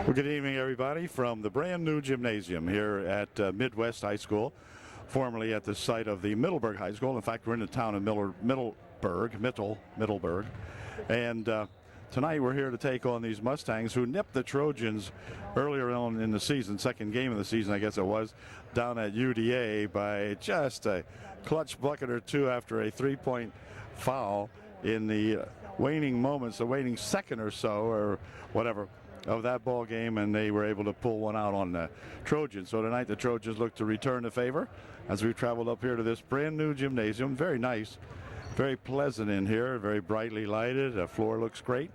Well, good evening, everybody, from the brand new gymnasium here at Midwest High School, formerly at the site of the Middleburg High School. In fact, we're in the town of Middleburg. And tonight we're here to take on these Mustangs who nipped the Trojans earlier on in the season, second game of the season, I guess it was, down at UDA by just a clutch bucket or two after a three-point foul in the waning moments, the waning second or so, or whatever, of that ball game, and they were able to pull one out on the Trojans. So tonight the Trojans look to return the favor as we've traveled up here to this brand new gymnasium. Very nice, very pleasant in here, very brightly lighted. The floor looks great,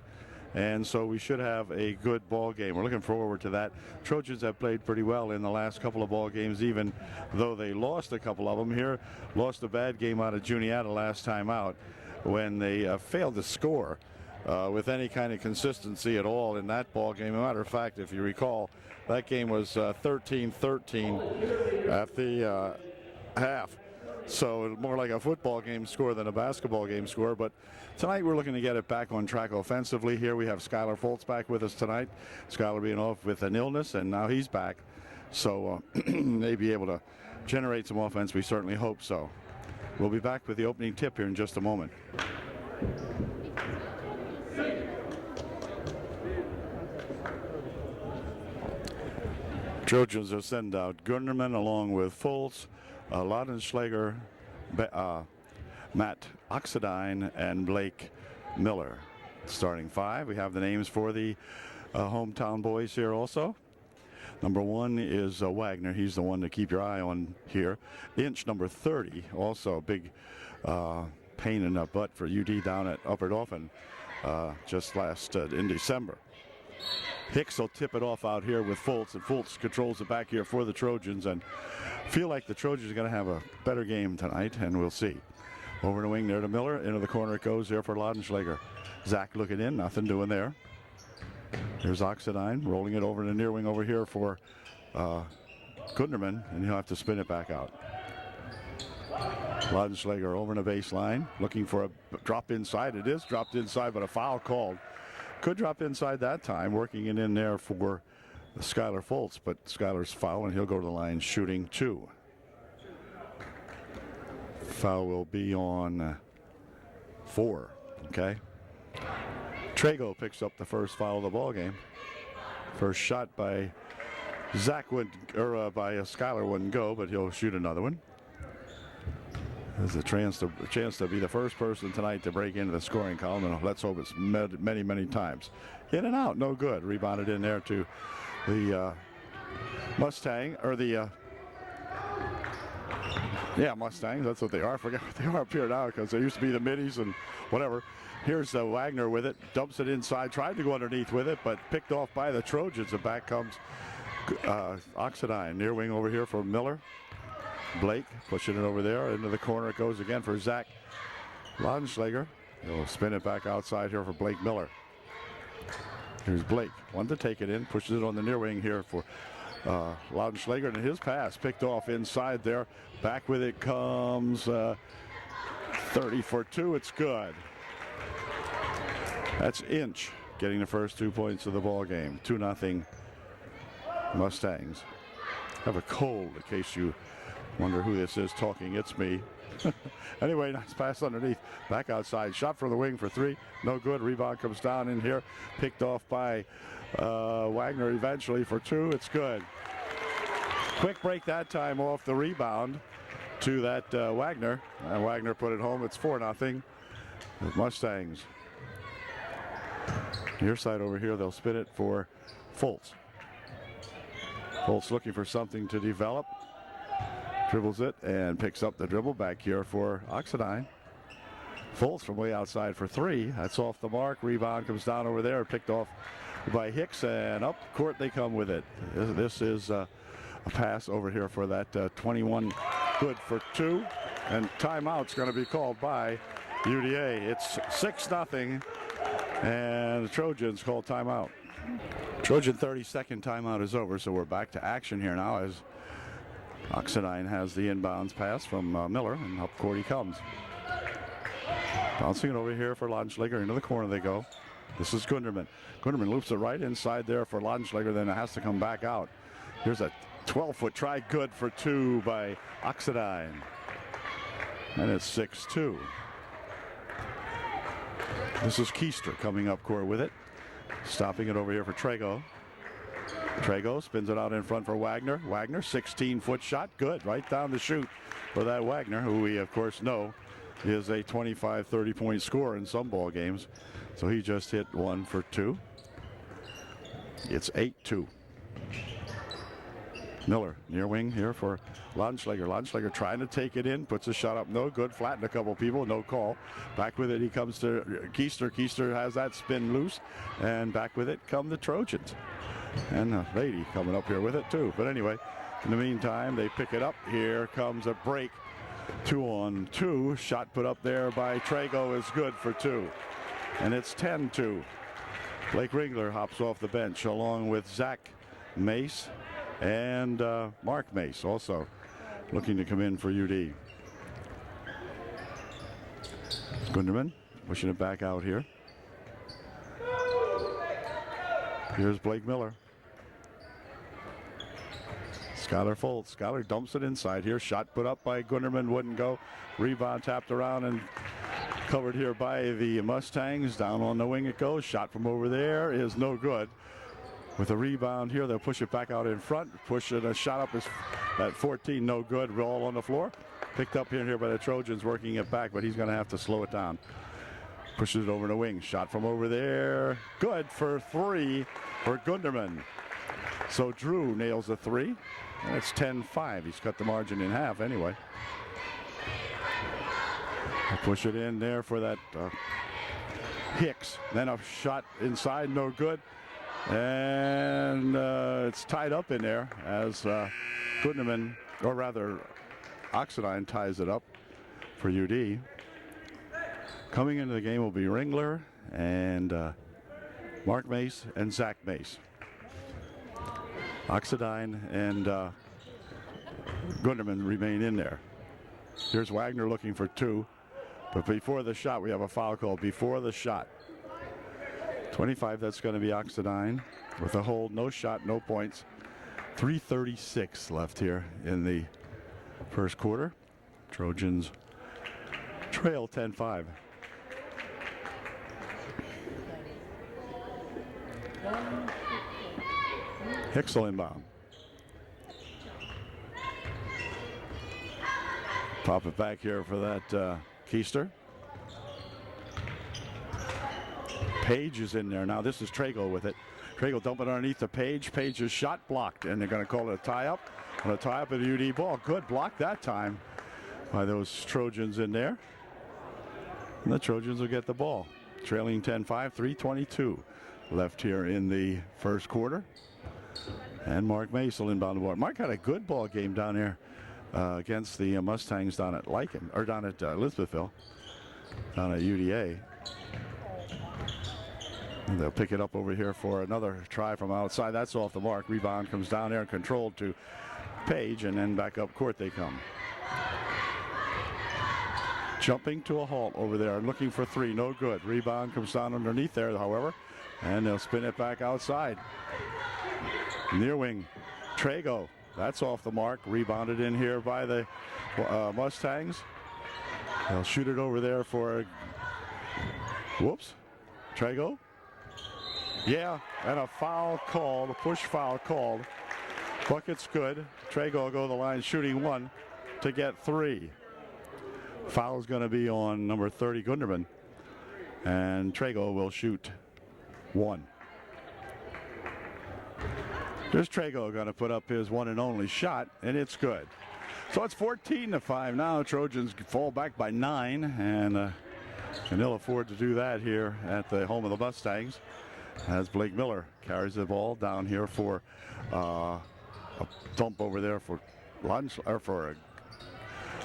and so we should have a good ball game. We're looking forward to that. Trojans have played pretty well in the last couple of ball games, even though they lost a couple of them here. Lost a bad game out of Juniata last time out when they failed to score with any kind of consistency at all in that ball game. As a matter of fact, if you recall, that game was 13-13 at the half. So more like a football game score than a basketball game score. But tonight we're looking to get it back on track offensively. Here we have Skylar Foltz back with us tonight. Skylar being off with an illness, and now he's back. So may be able to generate some offense. We certainly hope so. We'll be back with the opening tip here in just a moment. Trojans will send out Gunderman along with Foltz, Laudenschlager, Matt Oxidine, and Blake Miller. Starting five, we have the names for the hometown boys here also. Number one is Wagner. He's the one to keep your eye on here. Inch, number 30, also a big pain in the butt for UD down at Upper Dauphin just last in December. Hicks will tip it off out here with Foltz, and Foltz controls it back here for the Trojans, and feel like the Trojans are going to have a better game tonight, and we'll see. Over the wing there to Miller. Into the corner it goes here for Laudenschlager. Zach looking in, nothing doing there. Here's Oxidine rolling it over to the near wing over here for Gunderman, and he'll have to spin it back out. Laudenschlager over the baseline, looking for a drop inside. It is dropped inside, but a foul called. Could drop inside that time, working it in there for Skylar Foltz, but Skylar's foul, and he'll go to the line shooting two. Foul will be on 4, okay? Trago picks up the first foul of the ball game. First shot by Zach by Skylar wouldn't go, but he'll shoot another one. There's a chance to be the first person tonight to break into the scoring column, and let's hope it's many, many times. In and out, no good. Rebounded in there to the Mustang, or the Mustangs. That's what they are. I forget what they are up here now, because they used to be the middies and whatever. Here's Wagner with it, dumps it inside, tried to go underneath with it, but picked off by the Trojans, and back comes Oxidine. Near wing over here for Miller. Blake pushing it over there. Into the corner it goes again for Zach Laudenschlager. He'll spin it back outside here for Blake Miller. Here's Blake. Wanted to take it in. Pushes it on the near wing here for Laudenschlager. And his pass picked off inside there. Back with it comes 30 for 2. It's good. That's Inch getting the first 2 points of the ball game. 2-0 Mustangs. Have a cold in case you wonder who this is talking. It's me. Anyway, nice pass underneath. Back outside. Shot from the wing for 3. No good. Rebound comes down in here. Picked off by Wagner eventually for 2. It's good. Quick break that time off the rebound to that Wagner. And Wagner put it home. It's 4-0. The Mustangs. Near side over here, they'll spin it for Foltz. Foltz looking for something to develop. Dribbles it and picks up the dribble back here for Oxidine. Foltz from way outside for 3. That's off the mark. Rebound comes down over there, picked off by Hicks, and up court they come with it. This is a pass over here for that 21. Good for 2. And timeout's going to be called by UDA. It's 6-0, and the Trojans call timeout. Trojan 30-second timeout is over, so we're back to action here now as Oxidine has the inbounds pass from Miller, and up court he comes. Bouncing it over here for Laudenschlager. Into the corner they go. This is Gunderman. Gunderman loops it right inside there for Laudenschläger, then it has to come back out. Here's a 12-foot try, good for 2 by Oxidine. And it's 6-2. This is Keister coming up court with it. Stopping it over here for Trago. Trago spins it out in front for Wagner. Wagner, 16-foot shot, good, right down the chute for that Wagner, who we, of course, know is a 25, 30-point scorer in some ball games. So he just hit 1 for 2. It's 8-2. Miller, near wing here for Laudenschläger. Laudenschläger trying to take it in, puts a shot up, no good, flattened a couple people, no call. Back with it, he comes to Keister. Keister has that spin loose, and back with it come the Trojans. And a lady coming up here with it too. But anyway, in the meantime, they pick it up. Here comes a break. 2-on-2. Shot put up there by Trago is good for 2. And it's 10-2. Blake Ringler hops off the bench along with Zach Mace and Mark Mace also looking to come in for UD. Gunderman pushing it back out here. Here's Blake Miller. Schuyler folds. Schuyler dumps it inside here. Shot put up by Gunderman, wouldn't go. Rebound tapped around and covered here by the Mustangs. Down on the wing it goes. Shot from over there is no good. With a rebound here, they'll push it back out in front. Push it, a shot up is at 14, no good. Roll on the floor. Picked up here by the Trojans, working it back, but he's going to have to slow it down. Pushes it over the wing. Shot from over there. Good for 3 for Gunderman. So Drew nails a 3. And it's 10-5. He's cut the margin in half anyway. Push it in there for that Hicks. Then a shot inside, no good. And it's tied up in there as Gunderman, or rather Oxidine, ties it up for UD. Coming into the game will be Ringler and Mark Mace and Zach Mace. Oxidine and Gunderman remain in there. Here's Wagner looking for 2. But before the shot, we have a foul call before the shot. 25, that's going to be Oxidine with a hold, no shot, no points. 3:36 left here in the first quarter. Trojans trail 10-5. Hicksel inbound. Pop it back here for that Keister. Page is in there now. This is Trago with it. Trago dumping underneath the Page. Page's shot blocked, and they're going to call it a tie-up. And a tie-up of the UD ball. Good block that time by those Trojans in there. And the Trojans will get the ball. Trailing 10-5, 3:22 left here in the first quarter. And Mark Mace will inbound the ball. Mark had a good ball game down there against the Mustangs down at Lycan, or down at Elizabethville, down at UDA. And they'll pick it up over here for another try from outside. That's off the mark. Rebound comes down there and controlled to Page, and then back up court they come. Jumping to a halt over there, looking for 3, no good. Rebound comes down underneath there, however, and they'll spin it back outside. Near wing, Trago. That's off the mark. Rebounded in here by the Mustangs. They'll shoot it over there for, whoops, Trago. Yeah, and a foul called, a push foul called. Bucket's good. Trago will go to the line shooting 1 to get 3. Foul is going to be on number 30, Gunderman. And Trago will shoot 1. Here's Trago going to put up his one and only shot, and it's good. So it's 14-5 now. Trojans fall back by 9, and can ill afford to do that here at the home of the Mustangs. As Blake Miller carries the ball down here for a dump over there for lunch, or for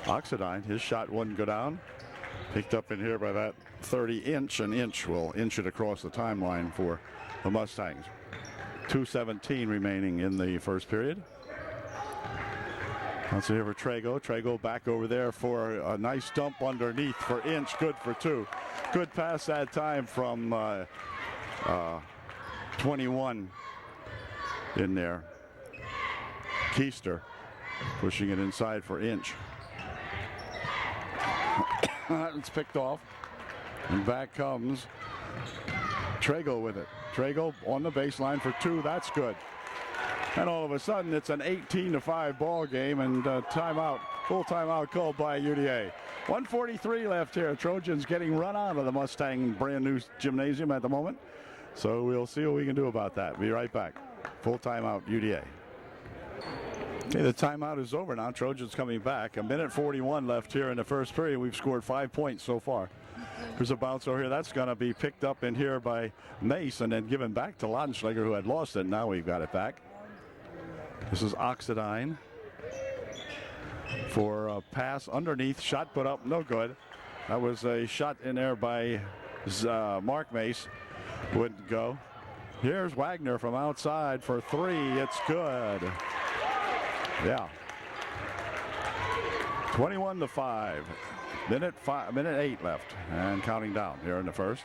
Oxidine. His shot wouldn't go down. Picked up in here by that 30-inch. An inch will inch it across the timeline for the Mustangs. 2:17 remaining in the first period. That's here for Trago. Trago back over there for a nice dump underneath for Inch. Good for 2. Good pass that time from 21 in there. Keister pushing it inside for Inch. It's picked off. And back comes Trago with it. Trago on the baseline for 2. That's good. And all of a sudden, it's an 18-5 ball game, and timeout, full timeout called by UDA. 1:43 left here. Trojans getting run out of the Mustang brand new gymnasium at the moment. So we'll see what we can do about that. Be right back. Full timeout, UDA. Okay, the timeout is over now. Trojans coming back. 1:41 left here in the first period. We've scored 5 points so far. There's a bounce over here. That's going to be picked up in here by Mace and then given back to Laudenschläger, who had lost it. Now we've got it back. This is Oxidine for a pass underneath. Shot put up, no good. That was a shot in there by Mark Mace. Wouldn't go. Here's Wagner from outside for 3. It's good. Yeah. 21-5. Minute 8 left and counting down here in the first.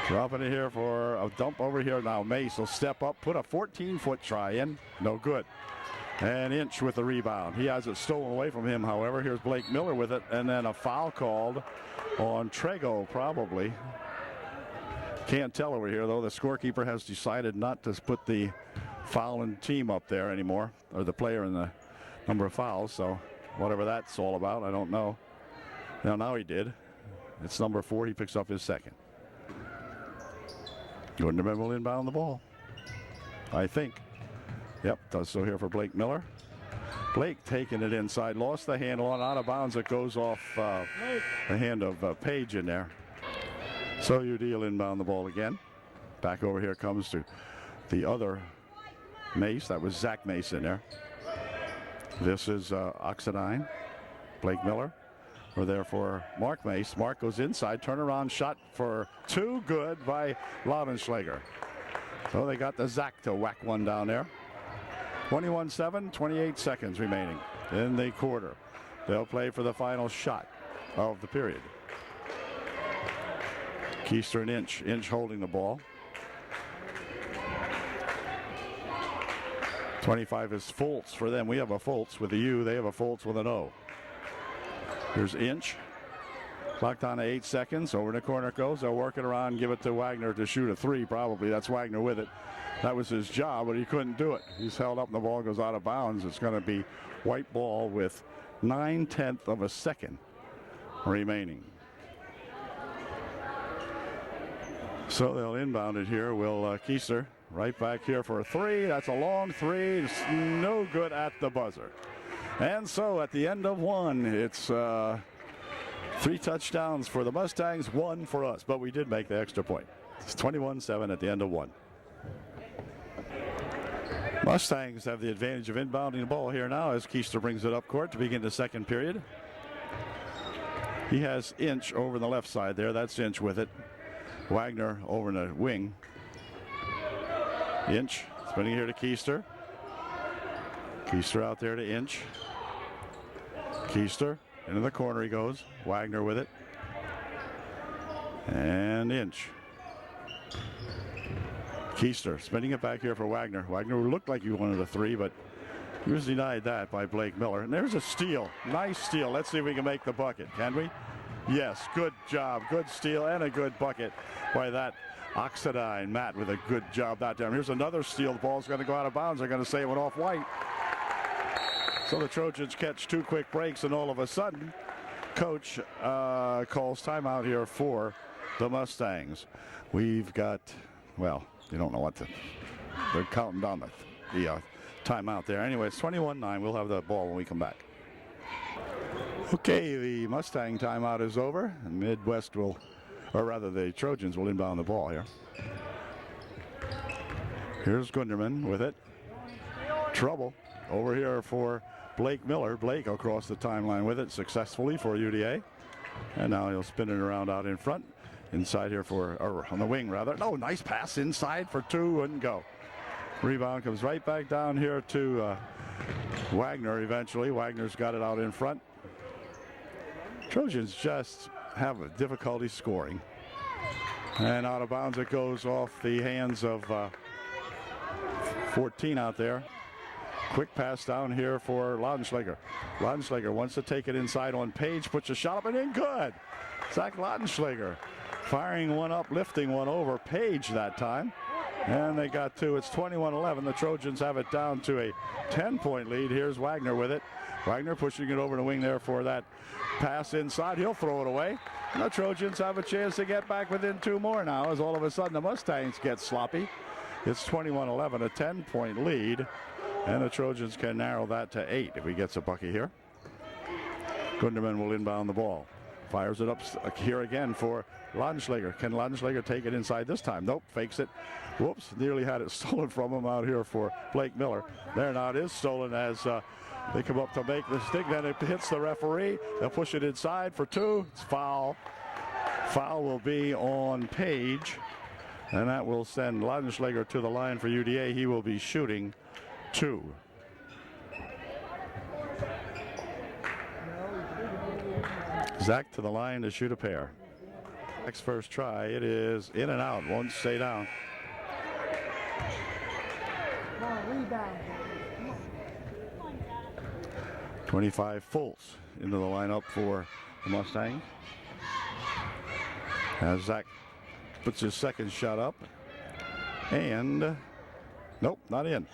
Dropping it here for a dump over here now. Mace will step up, put a 14-foot try in. No good. And Inch with the rebound. He has it stolen away from him, however. Here's Blake Miller with it, and then a foul called on Trago, probably. Can't tell over here, though. The scorekeeper has decided not to put the fouling team up there anymore, or the player in the number of fouls, so whatever that's all about, I don't know. Now he did. It's number 4. He picks up his second. Gardner will inbound the ball, I think. Yep, does so here for Blake Miller. Blake taking it inside, lost the handle on, out of bounds. It goes off the hand of Page in there. So UD will inbound the ball again. Back over here comes to the other Mace. That was Zach Mace in there. This is Oxidine. Blake Miller. We're there for Mark Mace. Mark goes inside. Turnaround shot for 2. Good by Laudenschläger. So they got the Zach to whack one down there. 21-7, 28 seconds remaining in the quarter. They'll play for the final shot of the period. Keister and Inch holding the ball. 25 is Fultz for them. We have a Fultz with a U. They have a Fultz with an O. Here's Inch. Clocked on to 8 seconds. Over in the corner it goes. They'll work it around, give it to Wagner to shoot a 3 probably. That's Wagner with it. That was his job, but he couldn't do it. He's held up and the ball goes out of bounds. It's going to be white ball with 9/10 of a second remaining. So they'll inbound it here. Will Keister right back here for a 3. That's a long 3. It's no good at the buzzer. And so at the end of 1, it's 3 touchdowns for the Mustangs, 1 for us. But we did make the extra point. It's 21-7 at the end of 1. Mustangs have the advantage of inbounding the ball here now as Keister brings it up court to begin the second period. He has Inch over the left side there. That's Inch with it. Wagner over in the wing. Inch spinning here to Keister. Keister out there to Inch. Keister into the corner he goes. Wagner with it. And Inch. Keister spinning it back here for Wagner. Wagner looked like he wanted a 3, but he was denied that by Blake Miller. And there's a steal. Nice steal. Let's see if we can make the bucket. Can we? Yes, good job. Good steal and a good bucket by that Oxidine. Matt with a good job that time. Here's another steal. The ball's going to go out of bounds. They're going to say it went off white. So the Trojans catch 2 quick breaks, and all of a sudden, Coach calls timeout here for the Mustangs. We've got, well, you don't know what to, they're counting down the timeout there. Anyway, it's 21-9. We'll have the ball when we come back. Okay, the Mustang timeout is over. And Midwest will, or rather the Trojans will inbound the ball here. Here's Gunderman with it. Trouble over here for Blake Miller. Blake across the timeline with it successfully for UDA. And now he'll spin it around out in front. Inside here for, or on the wing rather. No, nice pass inside for 2, wouldn't go. Rebound comes right back down here to Wagner eventually. Wagner's got it out in front. Trojans just have a difficulty scoring. And out of bounds it goes off the hands of 14 out there. Quick pass down here for Laudenschläger. Laudenschläger wants to take it inside on Page, puts a shot up and in, good. Zach Laudenschläger firing one up, lifting one over Page that time. And they got two. It's 21-11. The Trojans have it down to a 10-point lead. Here's Wagner with it. Wagner pushing it over the wing there for that pass inside. He'll throw it away. And the Trojans have a chance to get back within two more now as all of a sudden the Mustangs get sloppy. It's 21-11, a 10-point lead. And the Trojans can narrow that to 8 if he gets a bucket here. Gunderman will inbound the ball. Fires it up here again for Laudenschläger. Can Laudenschläger take it inside this time? Nope, fakes it. Whoops, nearly had it stolen from him out here for Blake Miller. There now it is stolen as they come up to make the stick. Then it hits the referee. They'll push it inside for two. It's foul. Foul will be on Page. And that will send Laudenschläger to the line for UDA. He will be shooting 2. Zach to the line to shoot a pair. Next first try, it is in and out, won't stay down. Rebound. 25 Fultz into the lineup for the Mustangs. As Zach puts his second shot up. And nope, not in.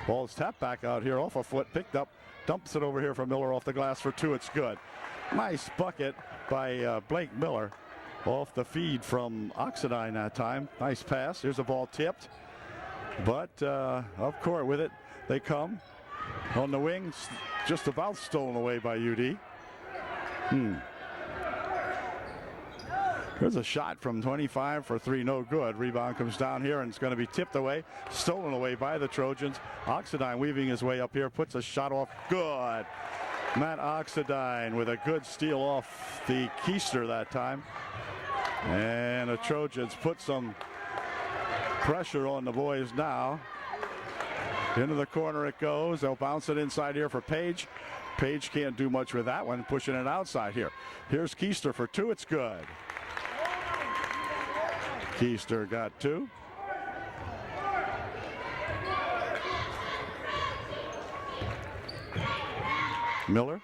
Ball's tapped back out here off a foot, picked up, dumps it over here for Miller off the glass for 2. It's good. Nice bucket by Blake Miller off the feed from Oxidine that time. Nice pass. Here's the ball tipped. But up court with it, they come. On the wing, just about stolen away by UD. There's a shot from 25 for 3, no good. Rebound comes down here and it's going to be tipped away, stolen away by the Trojans. Oxidine weaving his way up here, puts a shot off, good. Matt Oxidine with a good steal off the keister that time. And the Trojans put some pressure on the boys now. Into the corner it goes. They'll bounce it inside here for Page. Page can't do much with that one, pushing it outside here. Here's Keister for 2, it's good. Keister got 2. Miller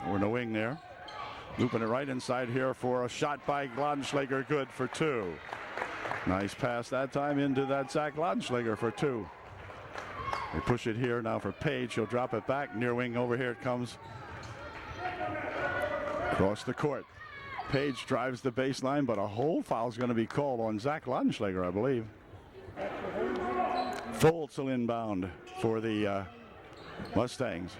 over the wing there. Looping it right inside here for a shot by Laudenschläger, good for 2. Nice pass that time into that Zach Laudenschläger for 2. They push it here now for Page. He'll drop it back. Near wing over here it comes. Across the court. Page drives the baseline, but a hold foul is going to be called on Zach Laudenschläger, I believe. Fultz will inbound for the Mustangs.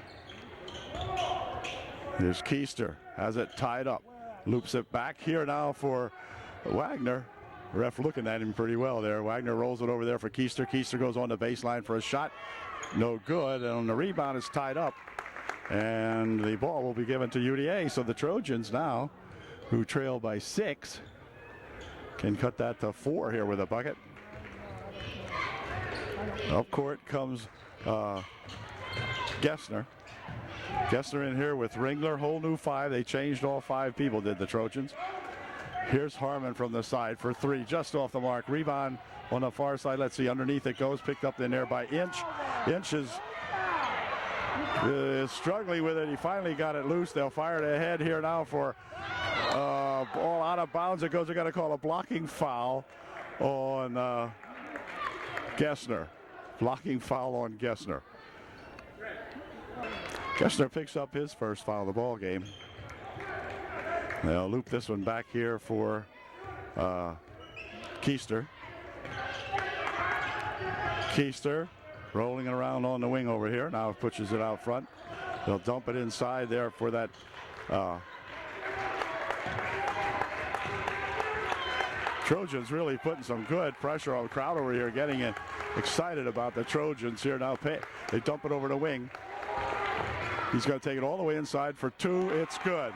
Here's Keister. Has it tied up. Loops it back here now for Wagner. Ref looking at him pretty well there. Wagner rolls it over there for Keister. Keister goes on the baseline for a shot. No good. And on the rebound, it's tied up. And the ball will be given to UDA. So the Trojans now, who trail by 6, can cut that to 4 here with a bucket. Up court comes Gessner. Gessner in here with Ringler, whole new 5. They changed all 5 people, did the Trojans. Here's Harmon from the side for 3, just off the mark. Rebound on the far side. Let's see, underneath it goes, picked up in there by Inch. Inch is struggling with it. He finally got it loose. They'll fire it ahead here now for ball out of bounds. It goes, they're going to call a blocking foul on Gessner. Blocking foul on Gessner. Gessner picks up his first foul of the ball game. They'll loop this one back here for Keister. Keister rolling it around on the wing over here. Now pushes it out front. They'll dump it inside there for that Trojans really putting some good pressure on the crowd over here, getting it excited about the Trojans here now. They dump it over the wing. He's going to take it all the way inside for 2. It's good.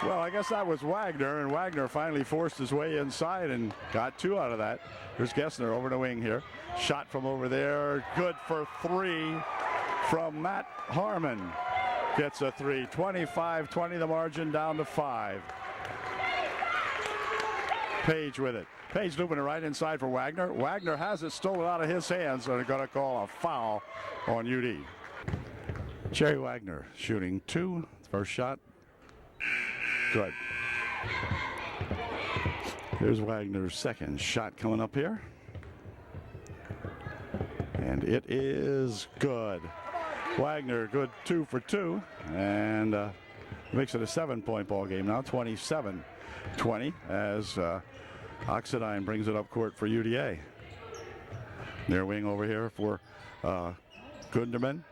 Well, I guess that was Wagner, and Wagner finally forced his way inside and got 2 out of that. Here's Gessner over the wing here. Shot from over there. Good for 3 from Matt Harmon. Gets a 3. 25-20 the margin, down to 5. Page with it. Page looping it right inside for Wagner. Wagner has it stolen out of his hands, so they're going to call a foul on UD. Jerry Wagner shooting 2. First shot. Good. Here's Wagner's second shot coming up here. And it is good. Wagner, good 2 for 2. And makes it a 7-point ball game now, 27-20, as Oxidine brings it up court for UDA. Their wing over here for Gunderman.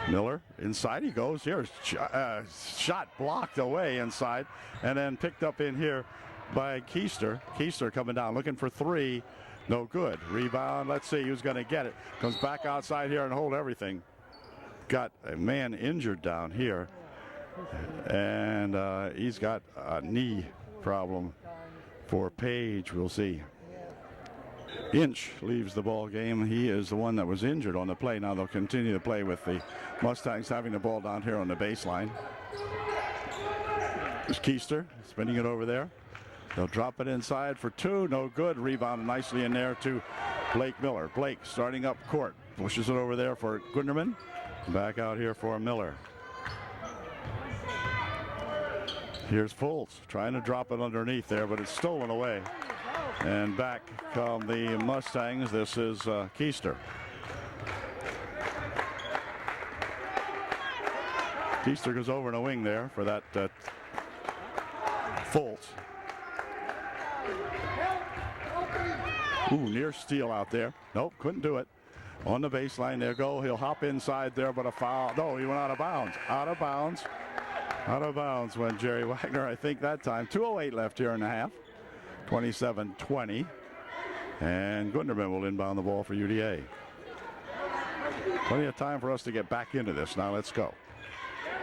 Miller inside he goes. Here's shot blocked away inside and then picked up in here by Keister. Keister coming down looking for 3. No good. Rebound. Let's see who's going to get it. Comes back outside here and hold everything. Got a man injured down here. And he's got a knee problem for Page. We'll see. Inch leaves the ball game. He is the one that was injured on the play. Now they'll continue to play with the Mustangs having the ball down here on the baseline. There's Keister spinning it over there. They'll drop it inside for 2. No good. Rebound nicely in there to Blake Miller. Blake starting up court. Pushes it over there for Gunderman. Back out here for Miller. Here's Fultz trying to drop it underneath there, but it's stolen away. And back come the Mustangs. This is Keister. Keister goes over in a wing there for that Fultz. Ooh, near steal out there. Nope, couldn't do it. On the baseline, there go. He'll hop inside there, but a foul. No, he went out of bounds. Out of bounds. Out of bounds went Jerry Wagner, I think that time. 2:08 left here in the half. 27-20. And Gunderman will inbound the ball for UDA. Plenty of time for us to get back into this. Now let's go.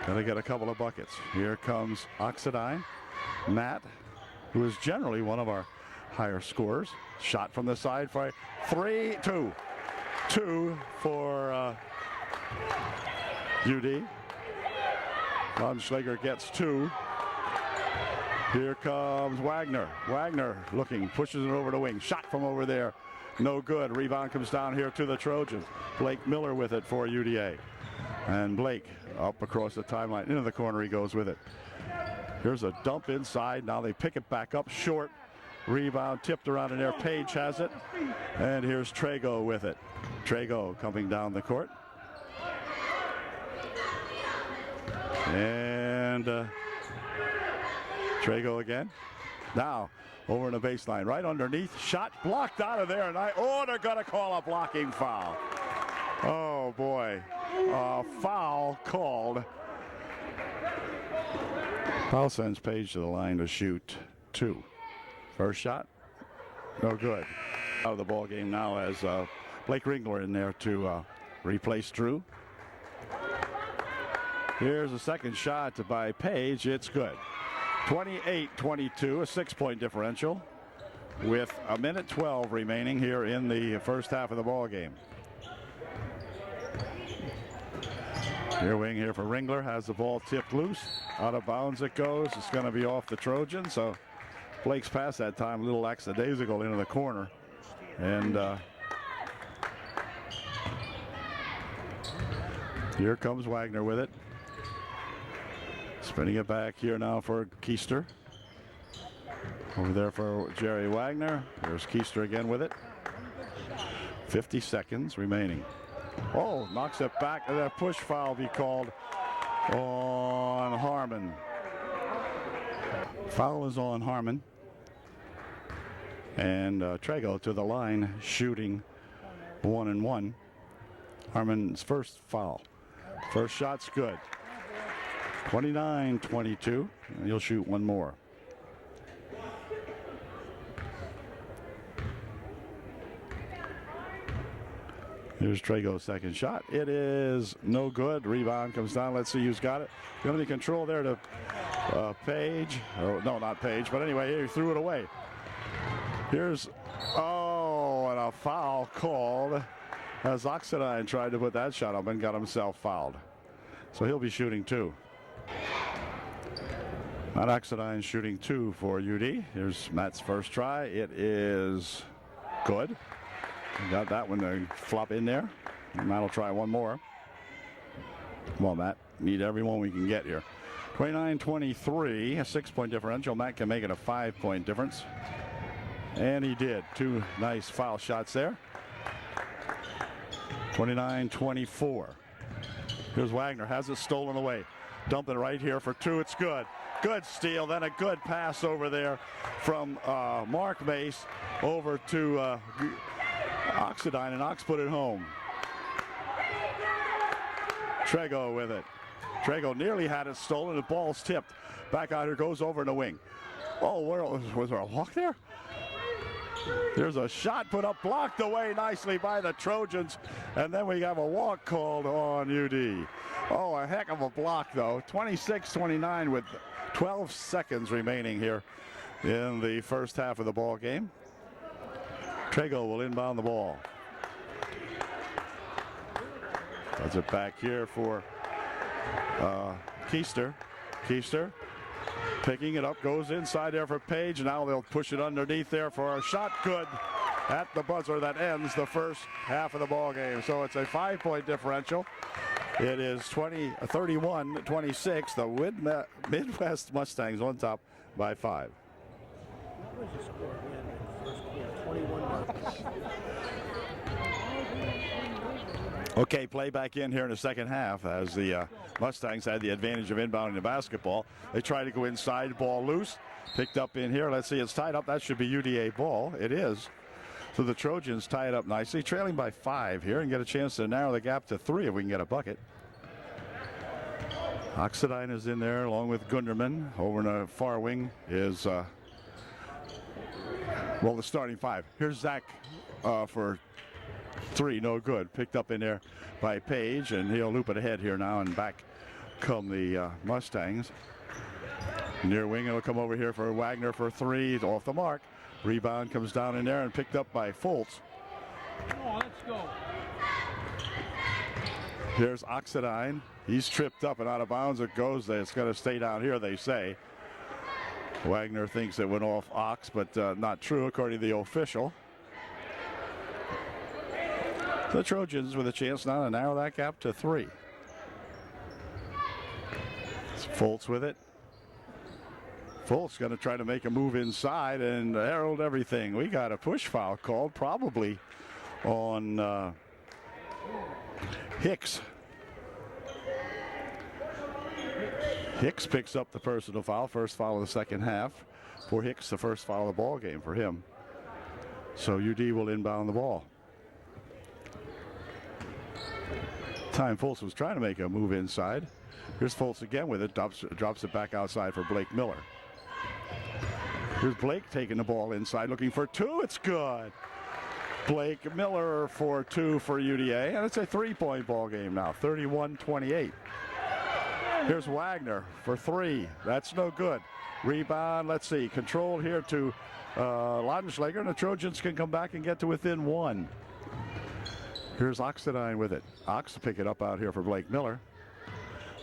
Got to get a couple of buckets. Here comes Oxidine. Matt, who is generally one of our higher scorers. Shot from the side for 3, 2. 2 for UD. Schleger gets 2. Here comes Wagner. Wagner looking, pushes it over the wing. Shot from over there. No good. Rebound comes down here to the Trojans. Blake Miller with it for UDA. And Blake up across the timeline. Into the corner he goes with it. Here's a dump inside. Now they pick it back up short. Rebound tipped around in there. Page has it. And here's Trago with it. Trago coming down the court. And Trago again. Now over in the baseline, right underneath. Shot blocked out of there. And they're going to call a blocking foul. Oh boy, foul called. Foul sends Page to the line to shoot 2. First shot, no good. Out of the ball game now as Blake Ringler in there to replace Drew. Here's a second shot by Page. It's good. 28-22, a 6-point differential with 1:12 remaining here in the first half of the ball game. Near wing here for Ringler, has the ball tipped loose. Out of bounds it goes. It's going to be off the Trojan. So Blake's pass that time a little lackadaisical into the corner. And here comes Wagner with it. Spinning it back here now for Keister. Over there for Jerry Wagner. There's Keister again with it. 50 seconds remaining. Oh, knocks it back. And that push foul be called on Harmon. Foul is on Harmon. And Trago to the line, shooting 1-1. Harmon's first foul. First shot's good. 29-22. And he'll shoot one more. Here's Trago's second shot. It is no good. Rebound comes down. Let's see who's got it. Going to be control there to Page. Oh, no, not Page. But anyway, he threw it away. Here's, and a foul called as Oxidine tried to put that shot up and got himself fouled. So he'll be shooting 2. Matt Oxidine shooting 2 for UD. Here's Matt's first try. It is good. Got that one to flop in there. Matt will try one more. Come on, Matt. Need everyone we can get here. 29-23, a 6-point differential. Matt can make it a 5-point difference. And he did. 2 nice foul shots there. 29-24. Here's Wagner. Has it stolen away. Dump it right here for 2. It's good. Good steal. Then a good pass over there from Mark Mace over to Oxidine. And Ox put it home. Trego with it. Trego nearly had it stolen. The ball's tipped. Back out here, goes over in the wing. Oh, was there a walk there? There's a shot put up, blocked away nicely by the Trojans. And then we have a walk called on UD. Oh, a heck of a block, though. 26-29 with 12 seconds remaining here in the first half of the ball game. Trego will inbound the ball. Does it back here for Keister. Keister picking it up, goes inside there for Page. Now they'll push it underneath there for a shot. Good at the buzzer. That ends the first half of the ball game. So it's a 5-point differential. It is 31-26. The Midwest Mustangs on top by 5. What was the score again in the first quarter? 21. Okay, play back in here in the second half as the Mustangs had the advantage of inbounding the basketball. They try to go inside, ball loose, picked up in here. Let's see, it's tied up. That should be UDA ball. It is. So the Trojans tie it up nicely, trailing by 5 here and get a chance to narrow the gap to 3 if we can get a bucket. Oxidine is in there along with Gunderman. Over in the far wing is, the starting 5. Here's Zach for 3, no good. Picked up in there by Page, and he'll loop it ahead here now, and back come the Mustangs. Near wing, it'll come over here for Wagner for 3, off the mark. Rebound comes down in there and picked up by Fultz. Come on, let's go. Here's Oxidine. He's tripped up and out of bounds. It goes. It's going to stay down here, they say. Wagner thinks it went off Ox, but not true according to the official. The Trojans with a chance now to narrow that gap to 3. It's Fultz with it. Fultz going to try to make a move inside and herald everything. We got a push foul called, probably on Hicks. Hicks picks up the personal foul, first foul of the second half. For Hicks, the first foul of the ball game for him. So UD will inbound the ball. Time Fultz was trying to make a move inside. Here's Fultz again with it, drops it back outside for Blake Miller. Here's Blake taking the ball inside, looking for 2. It's good. Blake Miller for 2 for UDA, and it's a 3-point ball game now, 31-28. Here's Wagner for 3. That's no good. Rebound, let's see, controlled here to Laudenschlager, and the Trojans can come back and get to within 1. Here's Oxidine with it. Ox to pick it up out here for Blake Miller.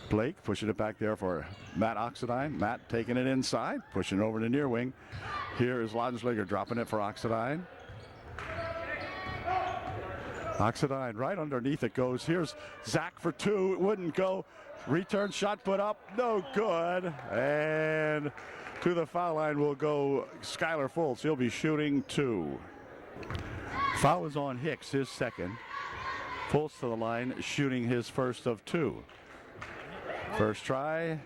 Blake pushing it back there for Matt Oxidine. Matt taking it inside, pushing it over to near wing. Here is Laudenschlager dropping it for Oxidine. Oxidine right underneath it goes. Here's Zach for 2. It wouldn't go. Return shot put up. No good. And to the foul line will go Skylar Fultz. He'll be shooting 2. Foul is on Hicks, his second. Fultz to the line, shooting his first of 2. First try.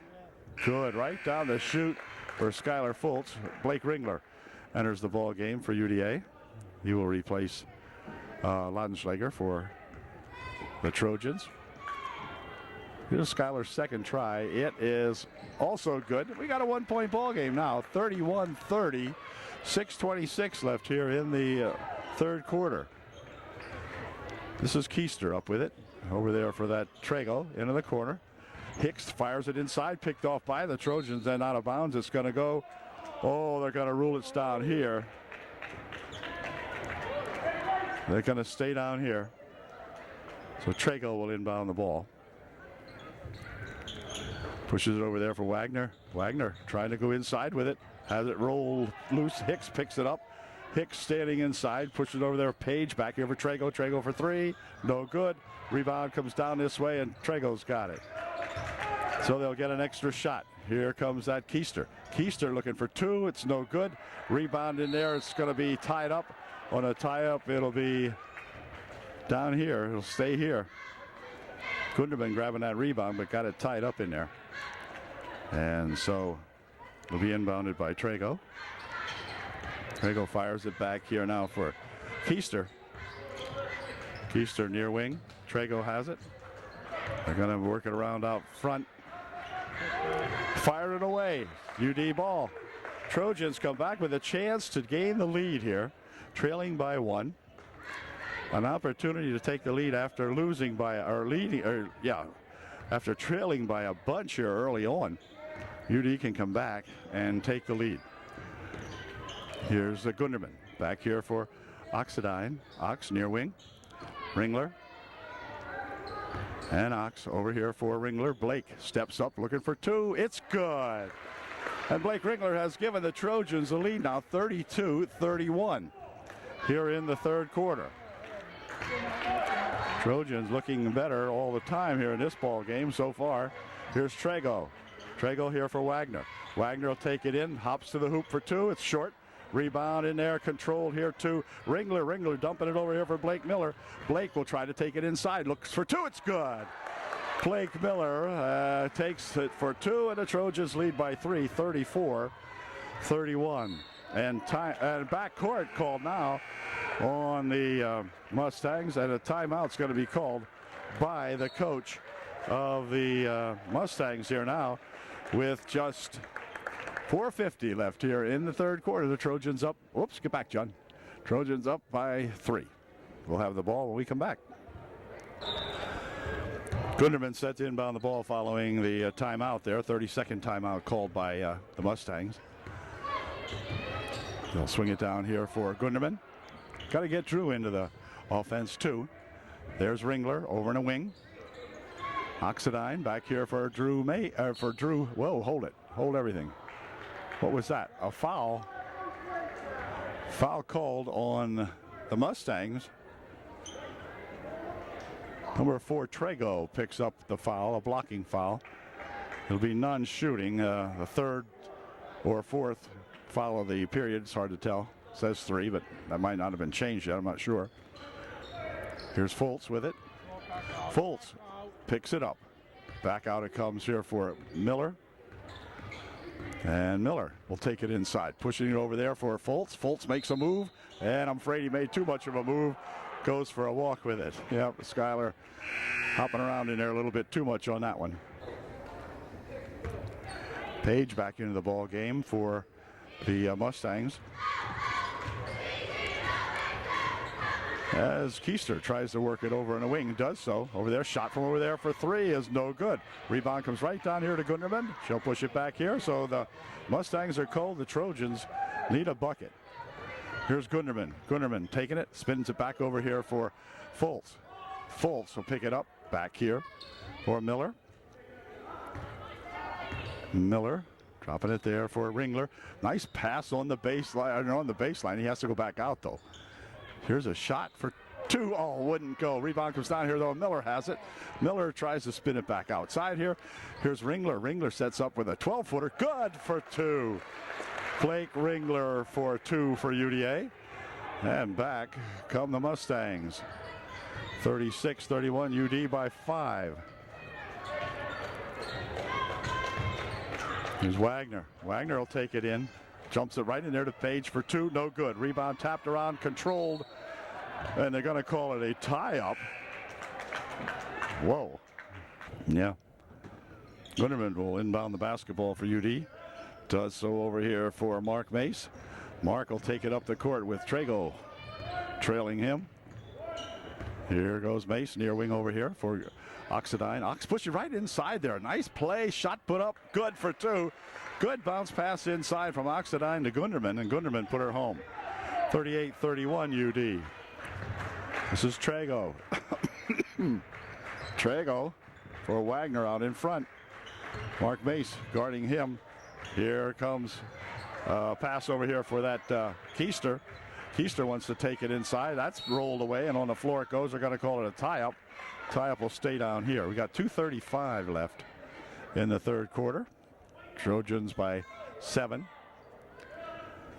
Good. Right down the chute for Skylar Fultz. Blake Ringler enters the ball game for UDA. He will replace Laudenschlager for the Trojans. Here's Skylar's second try. It is also good. We got a 1-point ball game now, 31-30. 6:26 left here in the third quarter. This is Keister up with it. Over there for that Trego into the corner. Hicks fires it inside, picked off by the Trojans and out of bounds. It's going to go. Oh, they're going to rule it's down here. They're going to stay down here. So Trego will inbound the ball. Pushes it over there for Wagner. Wagner trying to go inside with it. Has it roll loose. Hicks picks it up. Hicks standing inside. Pushes it over there. Page back here for Trago. Trago for three. No good. Rebound comes down this way, and Trago's got it. So they'll get an extra shot. Here comes that Keister. Keister looking for two. It's no good. Rebound in there. It's going to be tied up. On a tie-up, it'll be down here. It'll stay here. Gunderman grabbing that rebound, but got it tied up in there. And so it'll be inbounded by Trago. Trago fires it back here now for Keister. Keister near wing. Trago has it. They're going to work it around out front. Fire it away. UD ball. Trojans come back with a chance to gain the lead here, trailing by one. An opportunity to take the lead after losing by, after trailing by a bunch here early on. UD can come back and take the lead. Here's the Gunderman back here for Oxidine. Ox near wing. Ringler. And Ox over here for Ringler. Blake steps up looking for two. It's good. And Blake Ringler has given the Trojans a lead now, 32-31 here in the third quarter. Trojans looking better all the time here in this ball game so far. Here's Trago. Trago here for Wagner. Wagner will take it in, hops to the hoop for two. It's short. Rebound in there, controlled here to Ringler. Ringler dumping it over here for Blake Miller. Blake will try to take it inside, looks for two, it's good. Blake Miller takes it for two, and the Trojans lead by three, 34-31. And backcourt called now on the Mustangs, and a timeout's going to be called by the coach of the Mustangs here now with just 4:50 left here in the third quarter. The Trojans up. Whoops, get back, John. Trojans up by three. We'll have the ball when we come back. Gunderman set to inbound the ball following the timeout there. 30-second timeout called by the Mustangs. They'll swing it down here for Gunderman. Got to get Drew into the offense too. There's Ringler over in a wing. Oxidine back here for Drew Whoa, hold it. Hold everything. What was that? A foul. Foul called on the Mustangs. Number 4, Trago picks up the foul, a blocking foul. It'll be non-shooting, the third or fourth foul of the period. It's hard to tell. It says 3, but that might not have been changed yet. I'm not sure. Here's Fultz with it. Fultz picks it up. Back out it comes here for Miller. And Miller will take it inside, pushing it over there for Fultz. Fultz makes a move, and I'm afraid he made too much of a move. Goes for a walk with it. Yep, Skyler hopping around in there a little bit too much on that one. Page back into the ball game for the Mustangs. As Keister tries to work it over in a wing, does so. Over there, shot from over there for 3 is no good. Rebound comes right down here to Gunderman. She'll push it back here, so the Mustangs are cold. The Trojans need a bucket. Here's Gunderman. Gunderman taking it, spins it back over here for Fultz. Fultz will pick it up back here for Miller. Miller dropping it there for Ringler. Nice pass on the baseline. On the baseline, he has to go back out though. Here's a shot for 2. Oh, wouldn't go. Rebound comes down here, though. Miller has it. Miller tries to spin it back outside here. Here's Ringler. Ringler sets up with a 12-footer. Good for 2. Blake Ringler for 2 for UDA. And back come the Mustangs. 36-31, UD by 5. Here's Wagner. Wagner will take it in. Jumps it right in there to Page for 2. No good. Rebound tapped around, controlled. And they're going to call it a tie-up. Whoa. Yeah. Gunderman will inbound the basketball for UD. Does so over here for Mark Mace. Mark will take it up the court with Trago trailing him. Here goes Mace, near wing over here for Oxidine. Ox push it right inside there. Nice play. Shot put up. Good for 2. Good bounce pass inside from Oxidine to Gunderman, and Gunderman put her home. 38-31 UD. This is Trago. Trago for Wagner out in front. Mark Mace guarding him. Here comes pass over here for that Keister. Keister wants to take it inside. That's rolled away, and on the floor it goes. They're going to call it a tie-up. Tie-up will stay down here. We got 2:35 left in the third quarter. Trojans by 7.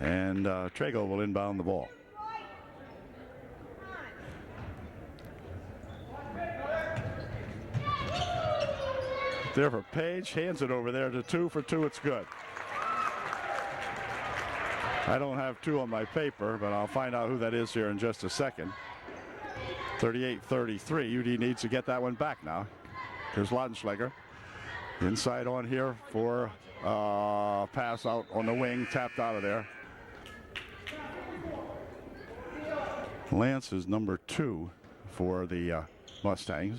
And Trago will inbound the ball. There for Page, hands it over there to 2 for 2. It's good. I don't have 2 on my paper, but I'll find out who that is here in just a second. 38-33. UD needs to get that one back now. Here's Laudenschläger. Inside on here for pass out on the wing, tapped out of there. Lance is number 2 for the Mustangs.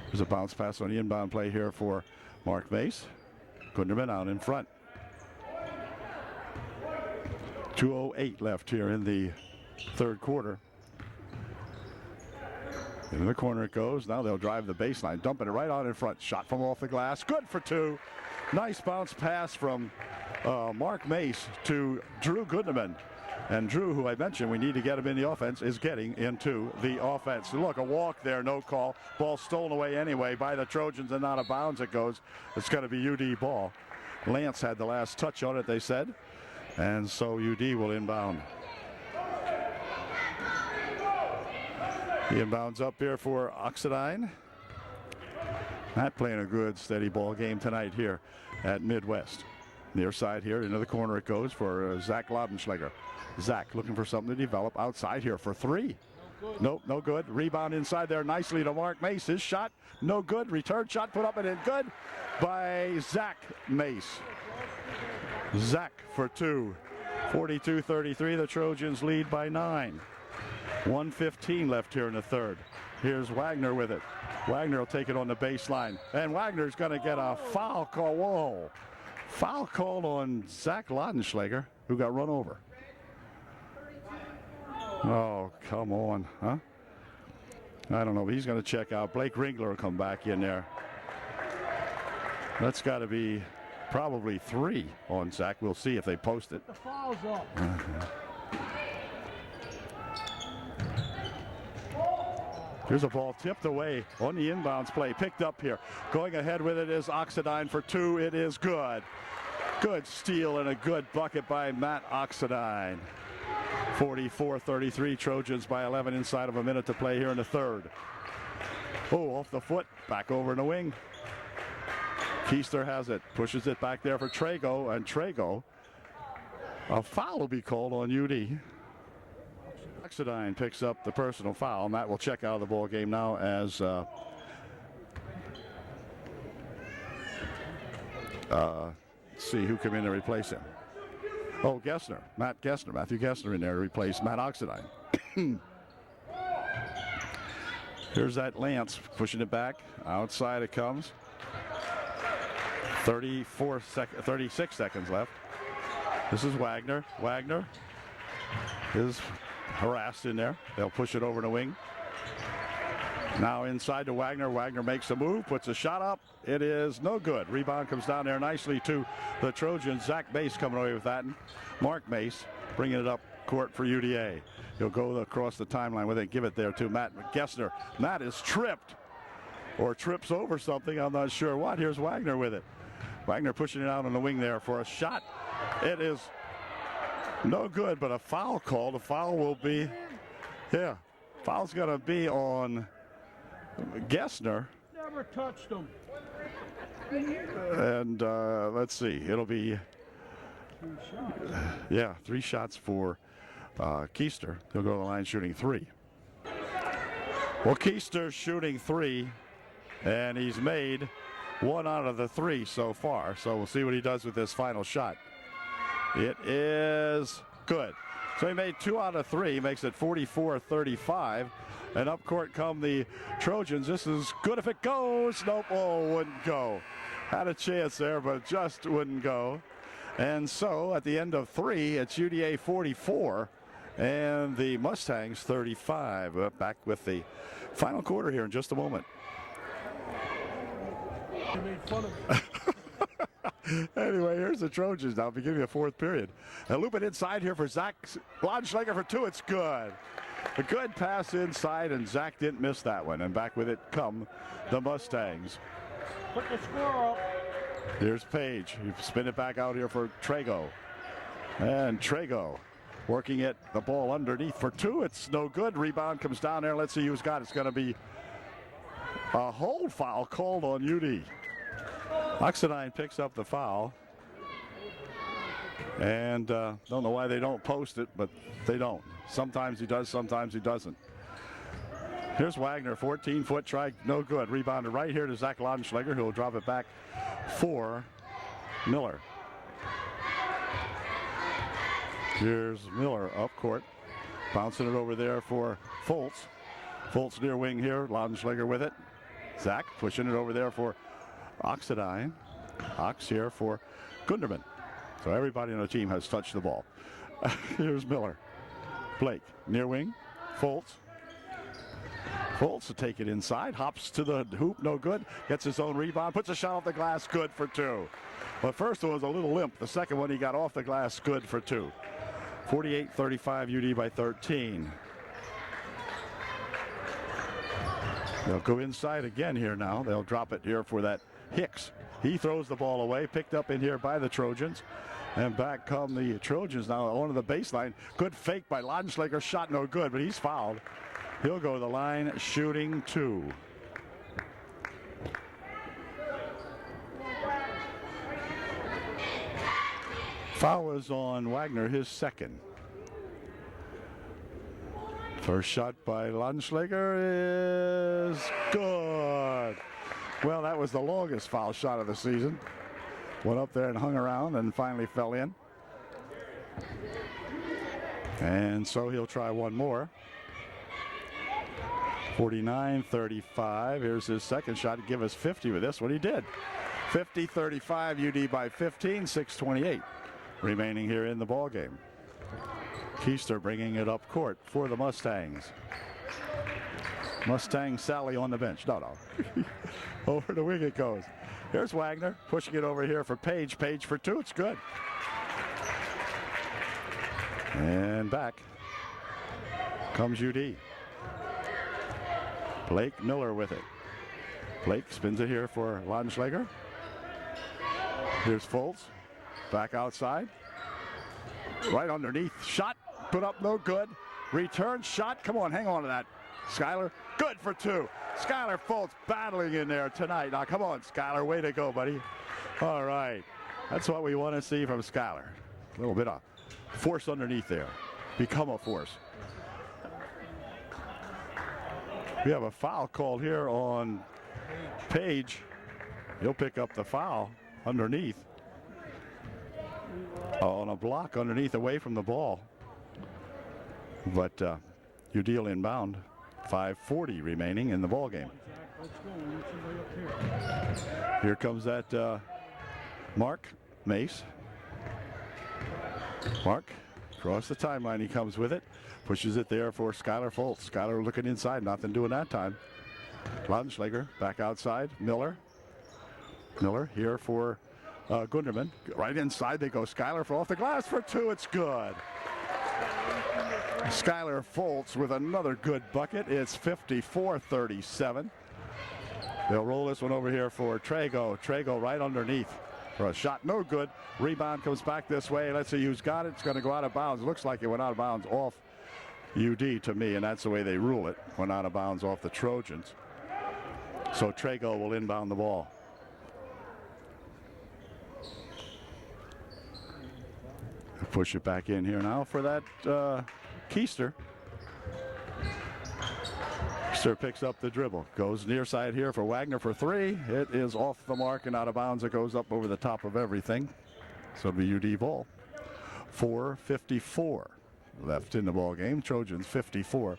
There's a bounce pass on the inbound play here for Mark Mace. Gunderman out in front. 2:08 left here in the third quarter. Into the corner it goes. Now they'll drive the baseline, dumping it right out in front. Shot from off the glass. Good for 2. Nice bounce pass from Mark Mace to Drew Gunderman. And Drew, who I mentioned we need to get him in the offense, is getting into the offense. Look, a walk there, no call. Ball stolen away anyway by the Trojans and out of bounds it goes. It's going to be UD ball. Lance had the last touch on it, they said. And so UD will inbound. He inbounds up here for Oxidine. Not playing a good steady ball game tonight here at Midwest. Near side here, into the corner it goes for Zach Laudenschläger. Zach looking for something to develop outside here for 3. Nope, no good. Rebound inside there nicely to Mark Mace. His shot, no good. Return shot put up and in, good by Zach Mace. Zach for 2. 42-33, the Trojans lead by 9. 1:15 left here in the third. Here's Wagner with it. Wagner will take it on the baseline. And Wagner's going to get a foul call. Whoa. Foul called on Zach Laudenschläger, who got run over. Oh, come on, huh? I don't know, but he's going to check out. Blake Ringler will come back in there. That's got to be probably 3 on Zach. We'll see if they post it. The foul's up. Here's a ball tipped away on the inbounds play. Picked up here. Going ahead with it is Oxidine for 2. It is good. Good steal and a good bucket by Matt Oxidine. 44-33. Trojans by 11 inside of a minute to play here in the third. Oh, off the foot. Back over in the wing. Keister has it. Pushes it back there for Trago. And Trago, a foul will be called on UD. Oxidine picks up the personal foul, and that will check out of the ball game now as let's see who come in to replace him. Oh, Gessner, Matthew Gessner in there to replace Matt Oxidine. Here's that Lance pushing it back. Outside it comes. 36 seconds left. This is Wagner. Wagner is harassed in there. They'll push it over the wing. Now inside to Wagner. Wagner makes a move, puts a shot up. It is no good. Rebound comes down there nicely to the Trojans. Zach Mace coming away with that. And Mark Mace bringing it up court for UDA. He'll go across the timeline with it. Give it there to Matt Gessner. Matt is tripped or trips over something. I'm not sure what. Here's Wagner with it. Wagner pushing it out on the wing there for a shot. It is no good, but a foul call. The foul will be, foul's going to be on Gessner. Never touched him. And let's see, it'll be, 3 shots for Keister. He'll go to the line shooting 3. Well, Keister's shooting 3, and he's made 1 out of the 3 so far. So we'll see what he does with this final shot. It is good. So he made 2 out of 3, makes it 44-35. And up court come the Trojans. This is good if it goes. Nope, wouldn't go. Had a chance there, but just wouldn't go. And so at the end of 3, it's UDA 44 and the Mustangs 35. Back with the final quarter here in just a moment. They made fun of me. Anyway, here's the Trojans now beginning the fourth period. They loop it inside here for Zach Ladenschlager for two. It's good. A good pass inside, and Zach didn't miss that one. And back with it come the Mustangs. Put the score up. Here's Page. You spin it back out here for Trago. And Trago working it. The ball underneath for two. It's no good. Rebound comes down there. Let's see who's got it. It's going to be a hold foul called on UD. Oxidine picks up the foul. And don't know why they don't post it, but they don't. Sometimes he does, sometimes he doesn't. Here's Wagner, 14-foot try, no good. Rebounded right here to Zach Ladenschlager, who will drop it back for Miller. Here's Miller up court, bouncing it over there for Foltz. Foltz near wing here, Ladenschlager with it. Zach pushing it over there for Oxidine. Ox here for Gunderman. So everybody on the team has touched the ball. Here's Miller. Blake, near wing. Foltz. Foltz to take it inside. Hops to the hoop, no good. Gets his own rebound. Puts a shot off the glass, good for two. But first one was a little limp. The second one he got off the glass, good for two. 48-35 UD by 13. They'll go inside again here now. They'll drop it here for that Hicks. He throws the ball away, picked up in here by the Trojans. And back come the Trojans now onto the baseline. Good fake by Ladenschlager. Shot no good, but he's fouled. He'll go to the line shooting two. Foul was on Wagner, his second. First shot by Ladenschlager is good. Well, that was the longest foul shot of the season. Went up there and hung around and finally fell in. And so he'll try one more. 49-35. Here's his second shot to give us 50 with this one. He did. 50-35 UD by 15, 6:28 remaining here in the ball game. Keister bringing it up court for the Mustangs. Mustang Sally on the bench. No. Over the wing it goes. Here's Wagner pushing it over here for Page. Page for two. It's good. And back comes UD. Blake Miller with it. Blake spins it here for Ladenschlager. Here's Foltz. Back outside. Right underneath. Shot. Put up no good. Return shot. Come on, hang on to that. Skyler. Good for two. Skyler Foltz battling in there tonight. Now, come on, Skyler. Way to go, buddy. All right. That's what we want to see from Skyler. A little bit of force underneath there. Become a force. We have a foul called here on Page. He'll pick up the foul underneath. On a block underneath away from the ball. But you deal inbound. 5:40 remaining in the ball game. Here comes that Mark Mace. Mark across the timeline. He comes with it. Pushes it there for Skyler Foltz. Skyler looking inside. Nothing doing that time. Ladenschlager back outside. Miller here for Gunderman. Right inside they go. Skyler for off the glass for two. It's good. Skyler Foltz with another good bucket. It's 54-37. They'll roll this one over here for Trago. Trago right underneath for a shot. No good. Rebound comes back this way. Let's see who's got it. It's going to go out of bounds. Looks like it went out of bounds off UD to me, and that's the way they rule it. Went out of bounds off the Trojans. So Trago will inbound the ball. Push it back in here now for that Keister. Keister picks up the dribble. Goes near side here for Wagner for three. It is off the mark and out of bounds. It goes up over the top of everything. So it'll be UD ball. 4:54 left in the ball game. Trojans 54-37,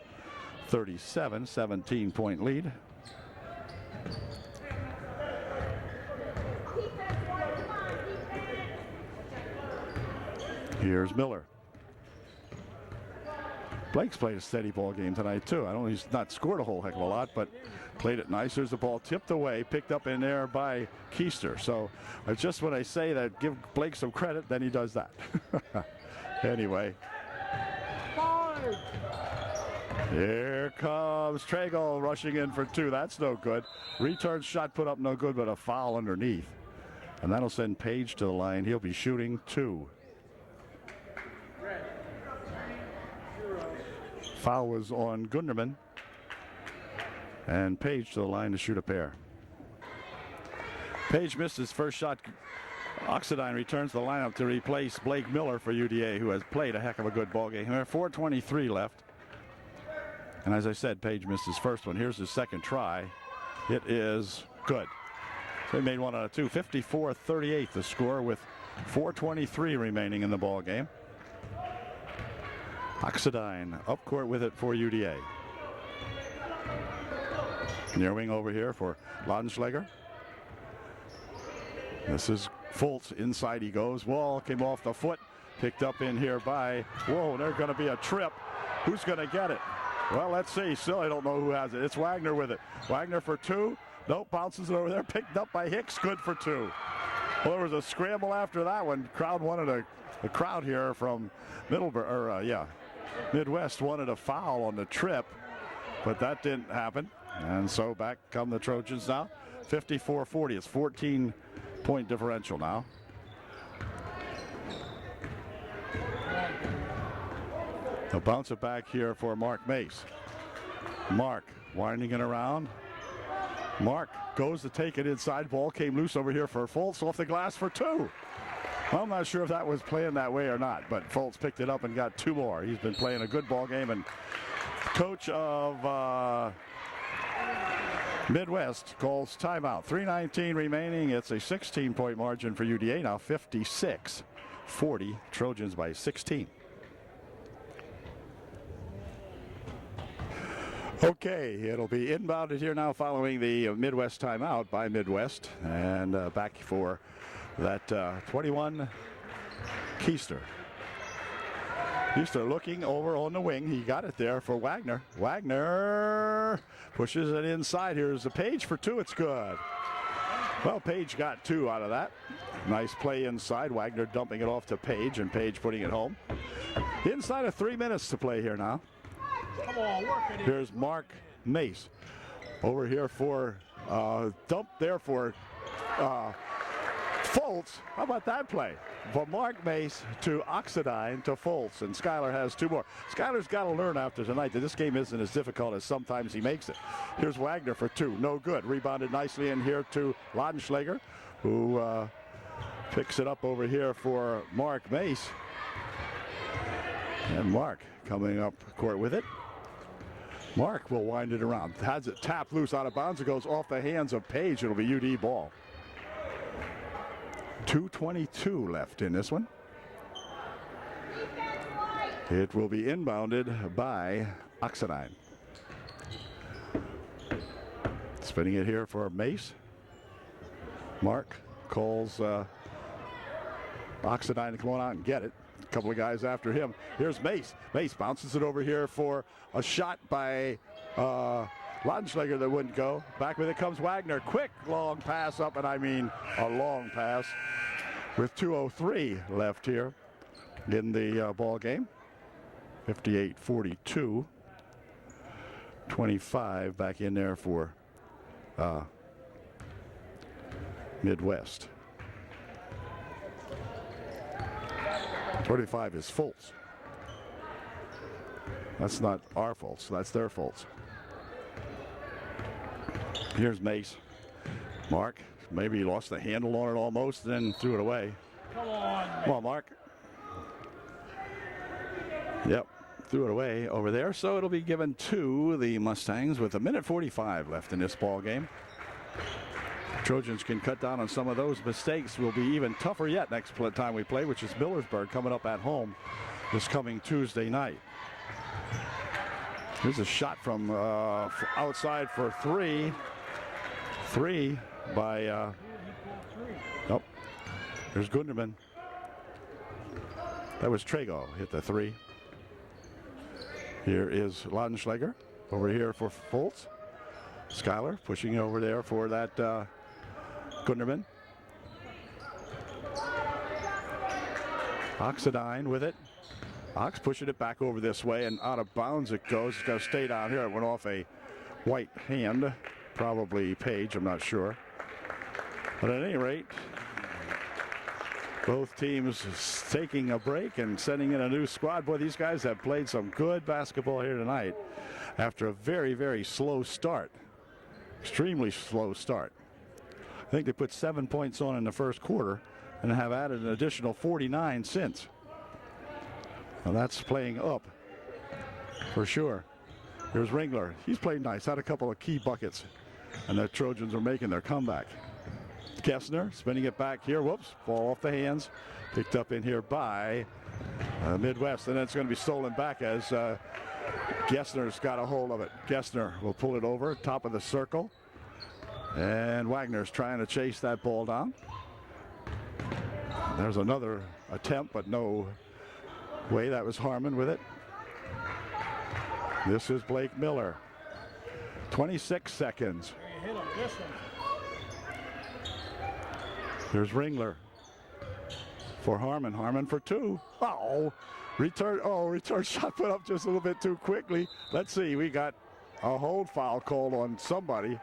17-point lead. Here's Miller. Blake's played a steady ball game tonight too. I don't. He's not scored a whole heck of a lot, but played it nice. There's the ball tipped away, picked up in there by Keister. So just when I say that, give Blake some credit, then he does that. Anyway. Here comes Trago rushing in for 2. That's no good. Return shot put up no good, but a foul underneath. And that'll send Page to the line. He'll be shooting 2. Foul was on Gunderman. And Page to the line to shoot a pair. Page missed his first shot. Oxidine returns to the lineup to replace Blake Miller for UDA, who has played a heck of a good ball game. 4:23 left. And as I said, Page missed his first one. Here's his second try. It is good. So he made 1 out of 2. 54-38 the score with 4:23 remaining in the ball game. Oxidine up court with it for UDA. Near wing over here for Laudenschläger. This is Fultz. Inside he goes. Wall came off the foot. Picked up in here by, whoa, there's going to be a trip. Who's going to get it? Well, let's see. Still, I don't know who has it. It's Wagner with it. Wagner for 2. Nope, bounces it over there. Picked up by Hicks. Good for 2. Well, there was a scramble after that one. Crowd wanted the crowd here from Midwest wanted a foul on the trip, but that didn't happen. And so back come the Trojans now. 54-40. It's 14-point differential now. They'll bounce it back here for Mark Mace. Mark winding it around. Mark goes to take it inside. Ball came loose over here for Fultz off the glass for 2. Well, I'm not sure if that was playing that way or not, but Fultz picked it up and got 2 more. He's been playing a good ball game, and coach of Midwest calls timeout. 3:19 remaining. It's a 16-point margin for UDA now. 56-40. Trojans by 16. Okay, it'll be inbounded here now following the Midwest timeout by Midwest. And back for that 21, Keister. Keister looking over on the wing. He got it there for Wagner. Wagner pushes it inside. Here's the Page for 2. It's good. Well, Page got 2 out of that. Nice play inside. Wagner dumping it off to Page, and Page putting it home. Inside of 3 minutes to play here now. Come on, work it in. Here's Mark Mace over here for dump there for Fultz. How about that play? From Mark Mace to Oxidine to Fultz, and Schuyler has 2 more. Schuyler's got to learn after tonight that this game isn't as difficult as sometimes he makes it. Here's Wagner for 2. No good. Rebounded nicely in here to Laudenschläger, who picks it up over here for Mark Mace. And Mark coming up court with it. Mark will wind it around. Has it tapped loose out of bounds. It goes off the hands of Page. It'll be UD ball. 2:22 left in this one. It will be inbounded by Oxidine. Spinning it here for Mace. Mark calls Oxidine to come on out and get it. A couple of guys after him. Here's Mace. Mace bounces it over here for a shot by Laudenschläger that wouldn't go. Back with it comes Wagner. Quick long pass up, and I mean a long pass with 2:03 left here in the ball game. 58-42. 25 back in there for Midwest. 25 is Fultz. That's not our faults. That's their faults. Here's Mace. Mark, maybe he lost the handle on it almost, then threw it away. Come on. Come on, Mark. Yep, threw it away over there. So it'll be given to the Mustangs with 1:45 left in this ball game. Trojans can cut down on some of those mistakes. Will be even tougher yet next time we play, which is Millersburg coming up at home this coming Tuesday night. Here's a shot from outside for 3. 3 by, oh, there's Gunderman. That was Trago, hit the 3. Here is Laudenschläger over here for Fultz. Schuyler pushing over there for that Gunderman. Oxidine with it. Ox pushing it back over this way, and out of bounds it goes. It's going to stay down here. It went off a white hand, probably Page, I'm not sure. But at any rate, both teams taking a break and sending in a new squad. Boy, these guys have played some good basketball here tonight after a very, very slow start. Extremely slow start. I think they put 7 points on in the first quarter and have added an additional 49 since. Well, that's playing up for sure. Here's Ringler. He's played nice. Had a couple of key buckets. And the Trojans are making their comeback. Kessner spinning it back here. Whoops. Ball off the hands. Picked up in here by Midwest. And then it's going to be stolen back as Gessner's got a hold of it. Gessner will pull it over. Top of the circle. And Wagner's trying to chase that ball down. There's another attempt, but no way. That was Harmon with it. This is Blake Miller. 26 seconds. There's Ringler for Harmon. Harmon for two. Oh, return shot put up just a little bit too quickly. Let's see. We got a hold foul called on somebody.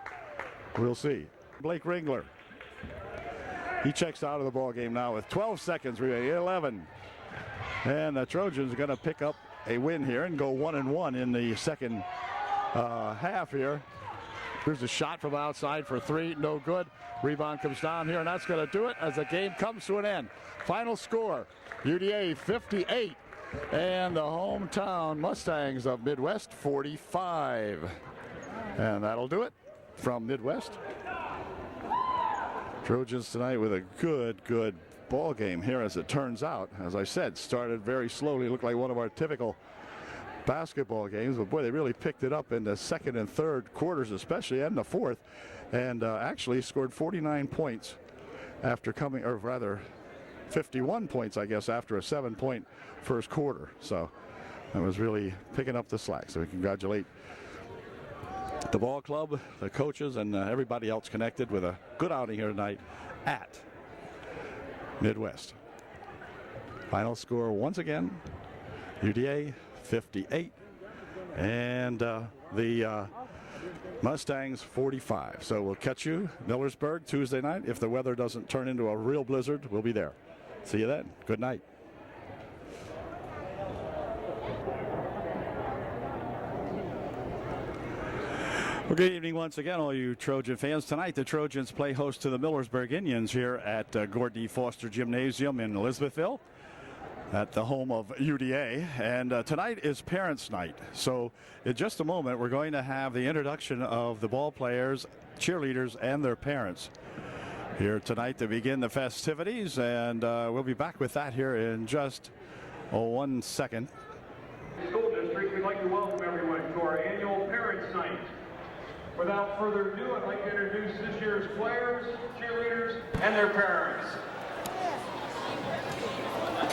We'll see. Blake Ringler. He checks out of the ball game now with 12 seconds remaining. 11. And the Trojans are going to pick up a win here and go 1-1 in the second half here. Here's a shot from outside for three. No good. Rebound comes down here, and that's going to do it as the game comes to an end. Final score, UDA 58 and the hometown Mustangs of Midwest 45. And that'll do it from Midwest. Trojans tonight with a good ball game here, as it turns out. As I said, started very slowly. Looked like one of our typical basketball games, but boy, they really picked it up in the second and third quarters, especially, and the fourth, and actually scored 49 points after coming, or rather 51 points, I guess, after a 7-point first quarter. So that was really picking up the slack. So we congratulate the ball club, the coaches, and everybody else connected with a good outing here tonight at Midwest. Final score once again, UDA 58 and the Mustangs 45. So we'll catch you Millersburg Tuesday night. If the weather doesn't turn into a real blizzard, we'll be there. See you then. Good night. Well, good evening once again, all you Trojan fans. Tonight, the Trojans play host to the Millersburg Indians here at Gord D. Foster Gymnasium in Elizabethville, at the home of UDA. And tonight is Parents' Night. So in just a moment, we're going to have the introduction of the ball players, cheerleaders, and their parents here tonight to begin the festivities. And we'll be back with that here in just 1 second. School District, we'd like to welcome everyone to our annual Parents' Night. Without further ado, I'd like to introduce this year's players, cheerleaders, and their parents.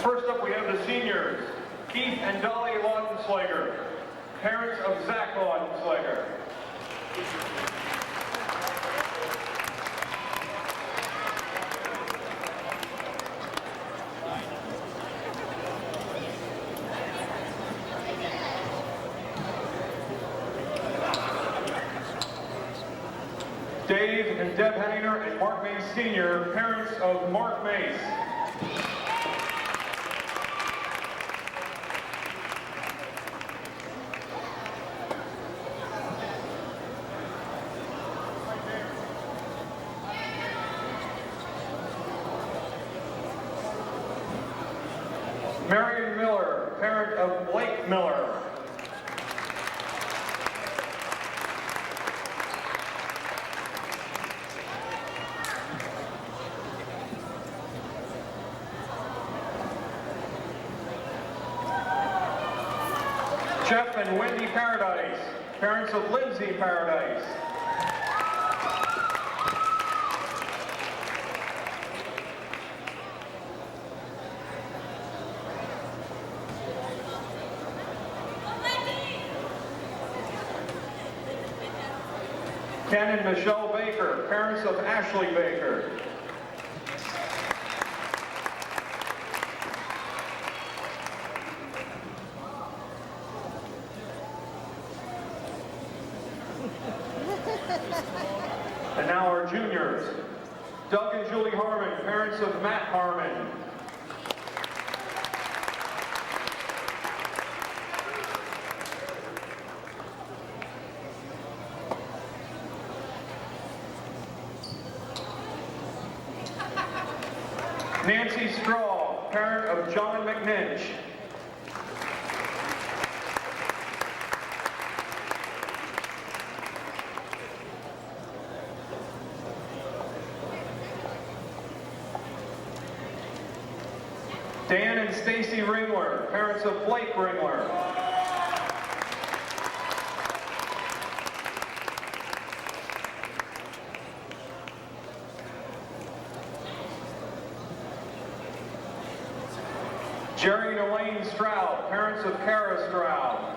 First up, we have the seniors, Keith and Dolly Laudenschläger, parents of Zach Laudenschläger. Dave and Deb Henninger and Mark Mace Sr., parents of Mark Mace. Marion Miller, parent of Blake Miller. Jeff and Wendy Paradise, parents of Lindsay Paradise. Ken and Michelle Baker, parents of Ashley Baker. And now our juniors. Doug and Julie Harmon, parents of Matt Harmon. Nancy Straw, parent of John McNinch. Dan and Stacy Ringler, parents of Blake Ringler. Jerry and Elaine Stroud, parents of Kara Stroud.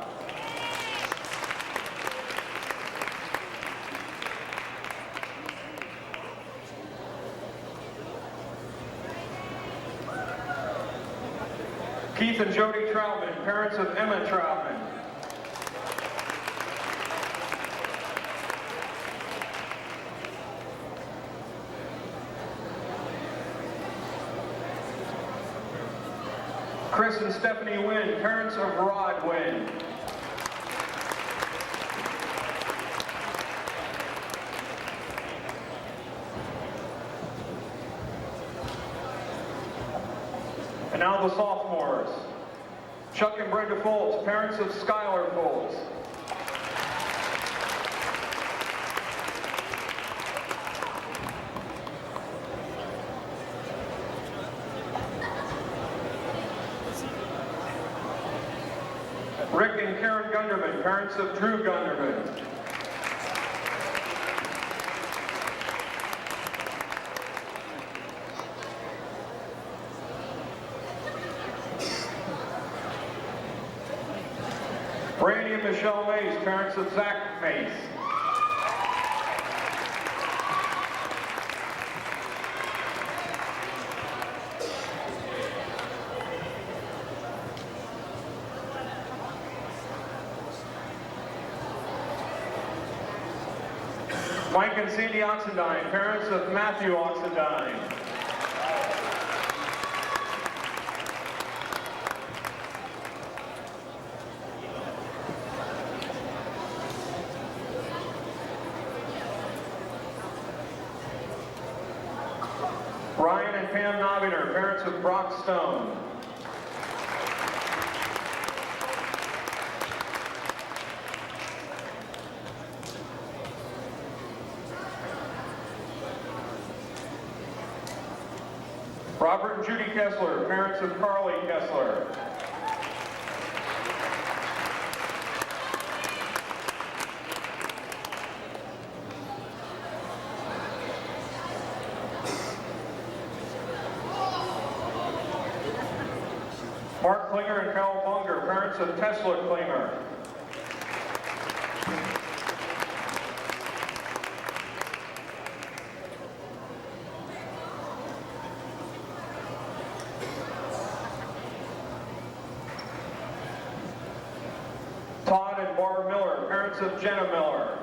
Keith and Jody Troutman, parents of Emma Troutman. Chris and Stephanie Wynn, parents of Rod Wynn. And now the sophomores. Chuck and Brenda Foltz, parents of Skylar Foltz. Rick and Karen Gunderman, parents of Drew Gunderman. Brandy and Michelle Mays, parents of Zach Mays. Mike and Sandy Oxendine, parents of Matthew Oxendine. Ryan and Pam Nobiner, parents of Brock Stone. Robert and Judy Kessler, parents of Carly Kessler. Mark Klinger and Carol Bunger, parents of Tesla Klinger. Todd and Barb Miller, parents of Jenna Miller.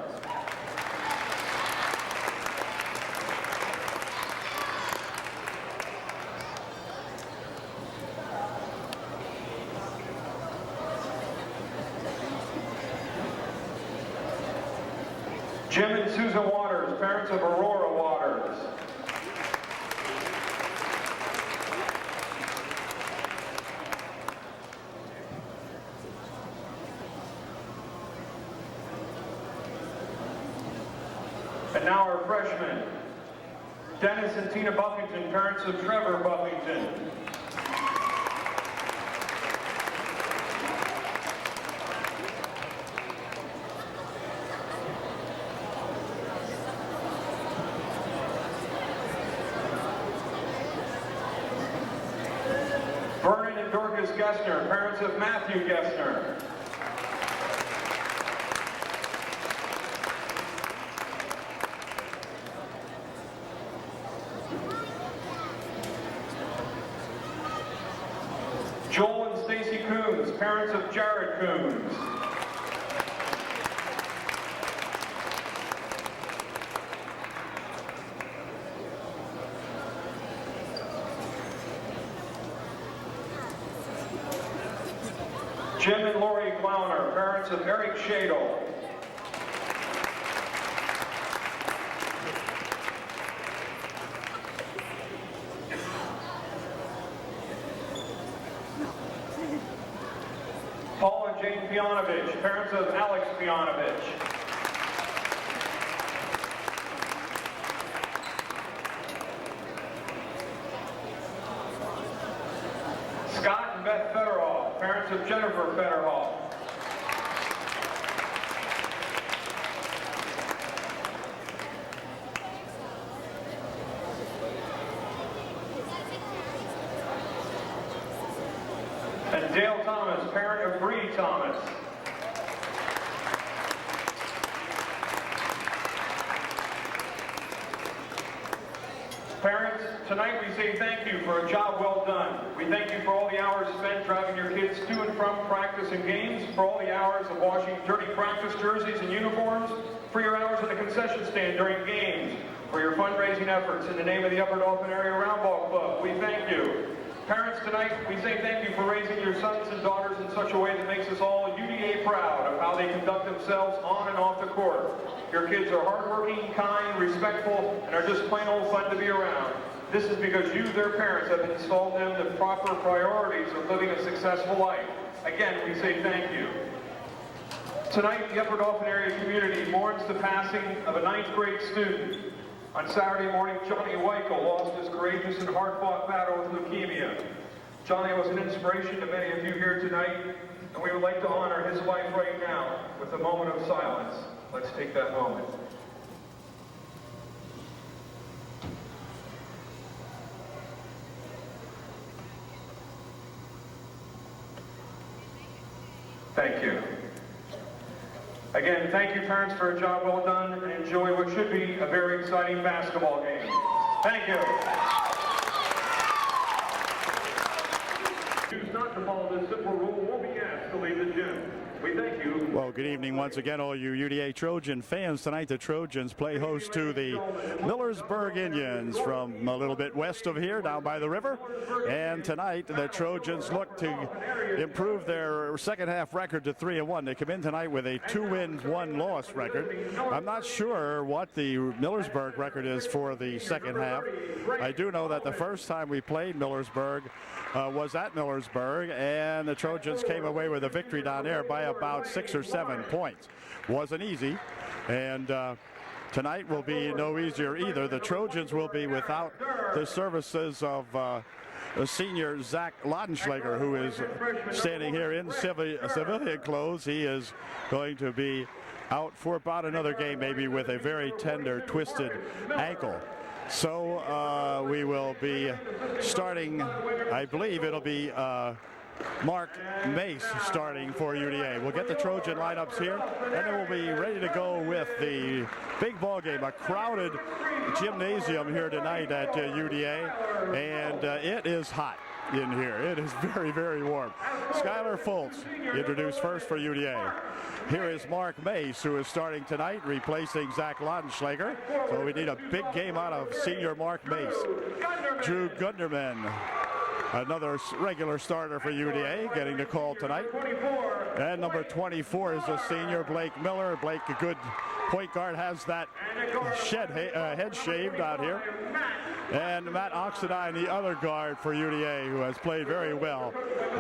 Jim and Susan Waters, parents of Aurora Waters. And now our freshmen, Dennis and Tina Buffington, parents of Trevor Buffington. Vernon and Dorcas Gessner, parents of Matthew Gessner. parents of Jared Coons. Jim and Lori Clowner, parents of Eric Shadle. Paul and Jane Pianovich, parents of Alex Pianovich. Scott and Beth Federhoff, parents of Jennifer Federhoff. And Dale Thomas, parent of Bree Thomas. Parents, tonight we say thank you for a job well done. We thank you for all the hours spent driving your kids to and from practice and games, for all the hours of washing dirty practice jerseys and uniforms, for your hours in the concession stand during games, for your fundraising efforts in the name of the Upper Dauphin Area Roundball Club. We thank you. Parents, tonight we say thank you for raising your sons and daughters in such a way that makes us all UDA proud of how they conduct themselves on and off the court. Your kids are hardworking, kind, respectful, and are just plain old fun to be around. This is because you, their parents, have installed them the proper priorities of living a successful life. Again, we say thank you. Tonight, the Upper Dauphin area community mourns the passing of a 9th grade student. On Saturday morning, Johnny Weichel lost his courageous and hard-fought battle with leukemia. Johnny was an inspiration to many of you here tonight, and we would like to honor his life right now with a moment of silence. Let's take that moment. Thank you. Again, thank you, parents, for a job well done, and enjoy what should be a very exciting basketball game. Thank you. Choose not to follow this simple rule will be asked to leave the gym. We thank you. Well, good evening once again, all you UDA Trojan fans. Tonight, the Trojans play host to the Millersburg Indians from a little bit west of here, down by the river. And tonight, the Trojans look to improve their second half record to 3-1. They come in tonight with a 2-win, 1-loss record. I'm not sure what the Millersburg record is for the second half. I do know that the first time we played Millersburg was at Millersburg, and the Trojans came away with a victory down there by about 6 or 7 points. Wasn't easy, and tonight will be no easier either. The Trojans will be without the services of senior Zach Laudenschlager, who is standing here in civilian clothes. He is going to be out for about another game, maybe with a very tender, twisted ankle. So we will be starting, I believe it'll be Mark Mace starting for UDA. We'll get the Trojan lineups here, and then we'll be ready to go with the big ball game. A crowded gymnasium here tonight at UDA, and it is hot in here. It is very, very warm. Skylar Fultz introduced first for UDA. Here is Mark Mace, who is starting tonight, replacing Zach Laudenschlager. So we need a big game out of senior Mark Mace. Drew Gunderman, another regular starter for UDA, getting the call tonight. And number 24 is the senior Blake Miller. Blake, a good point guard, has that head shaved out here. And Matt Oxidine, the other guard for UDA, who has played very well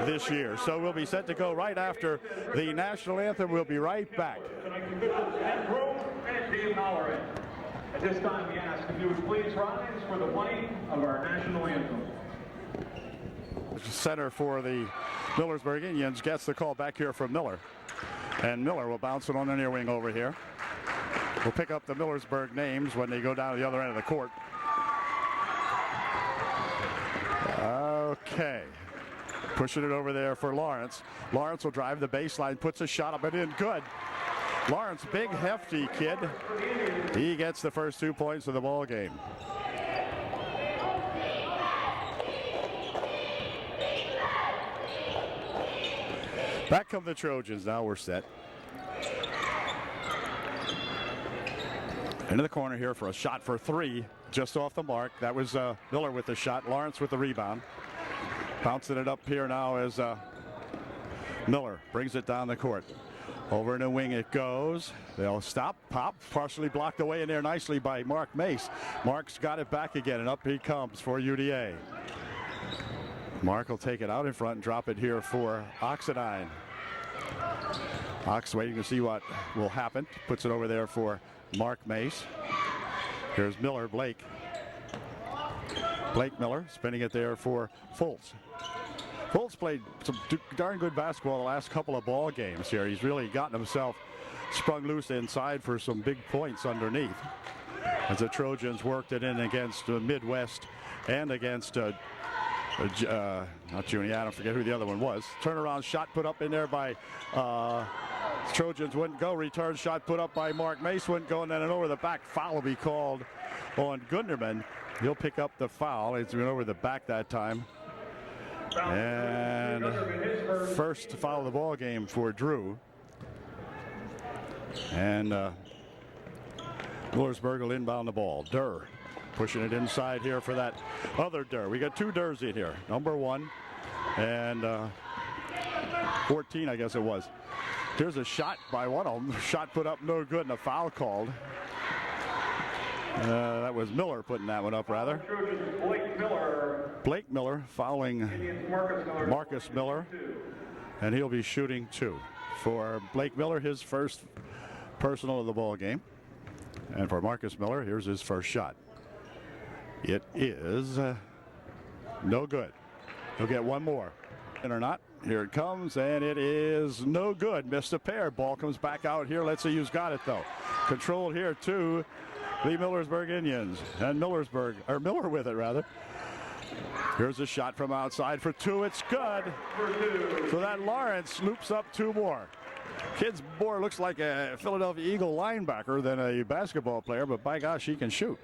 this year. So we'll be set to go right after the national anthem. We'll be right back. At this time, we ask if you would please rise for the playing of our national anthem. Center for the Millersburg Indians gets the call back here from Miller. And Miller will bounce it on the near wing over here. We'll pick up the Millersburg names when they go down to the other end of the court. Okay. Pushing it over there for Lawrence. Lawrence will drive the baseline, puts a shot up and in. Good. Lawrence, big, hefty kid. He gets the first 2 points of the ball game. Back come the Trojans. Now we're set. Into the corner here for a shot for three. Just off the mark. That was Miller with the shot. Lawrence with the rebound. Bouncing it up here now as Miller brings it down the court. Over in the wing it goes. They'll stop. Pop. Partially blocked away in there nicely by Mark Mace. Mark's got it back again, and up he comes for UDA. Mark will take it out in front and drop it here for Oxidine. Ox waiting to see what will happen. Puts it over there for Mark Mace. Here's Miller, Blake Miller spinning it there for Fultz. Fultz played some darn good basketball the last couple of ball games here. He's really gotten himself sprung loose inside for some big points underneath as the Trojans worked it in against Midwest and against not Junior, I don't forget who the other one was. Turnaround shot put up in there by Trojans wouldn't go. Return shot put up by Mark Mace wouldn't go, and then an over the back foul will be called on Gunderman. He'll pick up the foul. It's been over the back that time. And first foul of the ball game for Drew. And Millersburg will inbound the ball. Durr pushing it inside here for that other Durr. We got two Durrs in here. Number 1 and 14, I guess it was. Here's a shot by one of them. Shot put up no good and a foul called. That was Miller putting that one up, rather. Blake Miller fouling Marcus Miller. And he'll be shooting 2. For Blake Miller, his first personal of the ball game. And for Marcus Miller, here's his first shot. It is no good. He'll get one more. And or not. Here it comes, and it is no good. Missed a pair. Ball comes back out here. Let's see who's got it, though. Controlled here, too. The Millersburg Indians. And Miller with it, rather. Here's a shot from outside for 2. It's good. So that Lawrence loops up 2 more. Kid's more looks like a Philadelphia Eagle linebacker than a basketball player, but by gosh, he can shoot.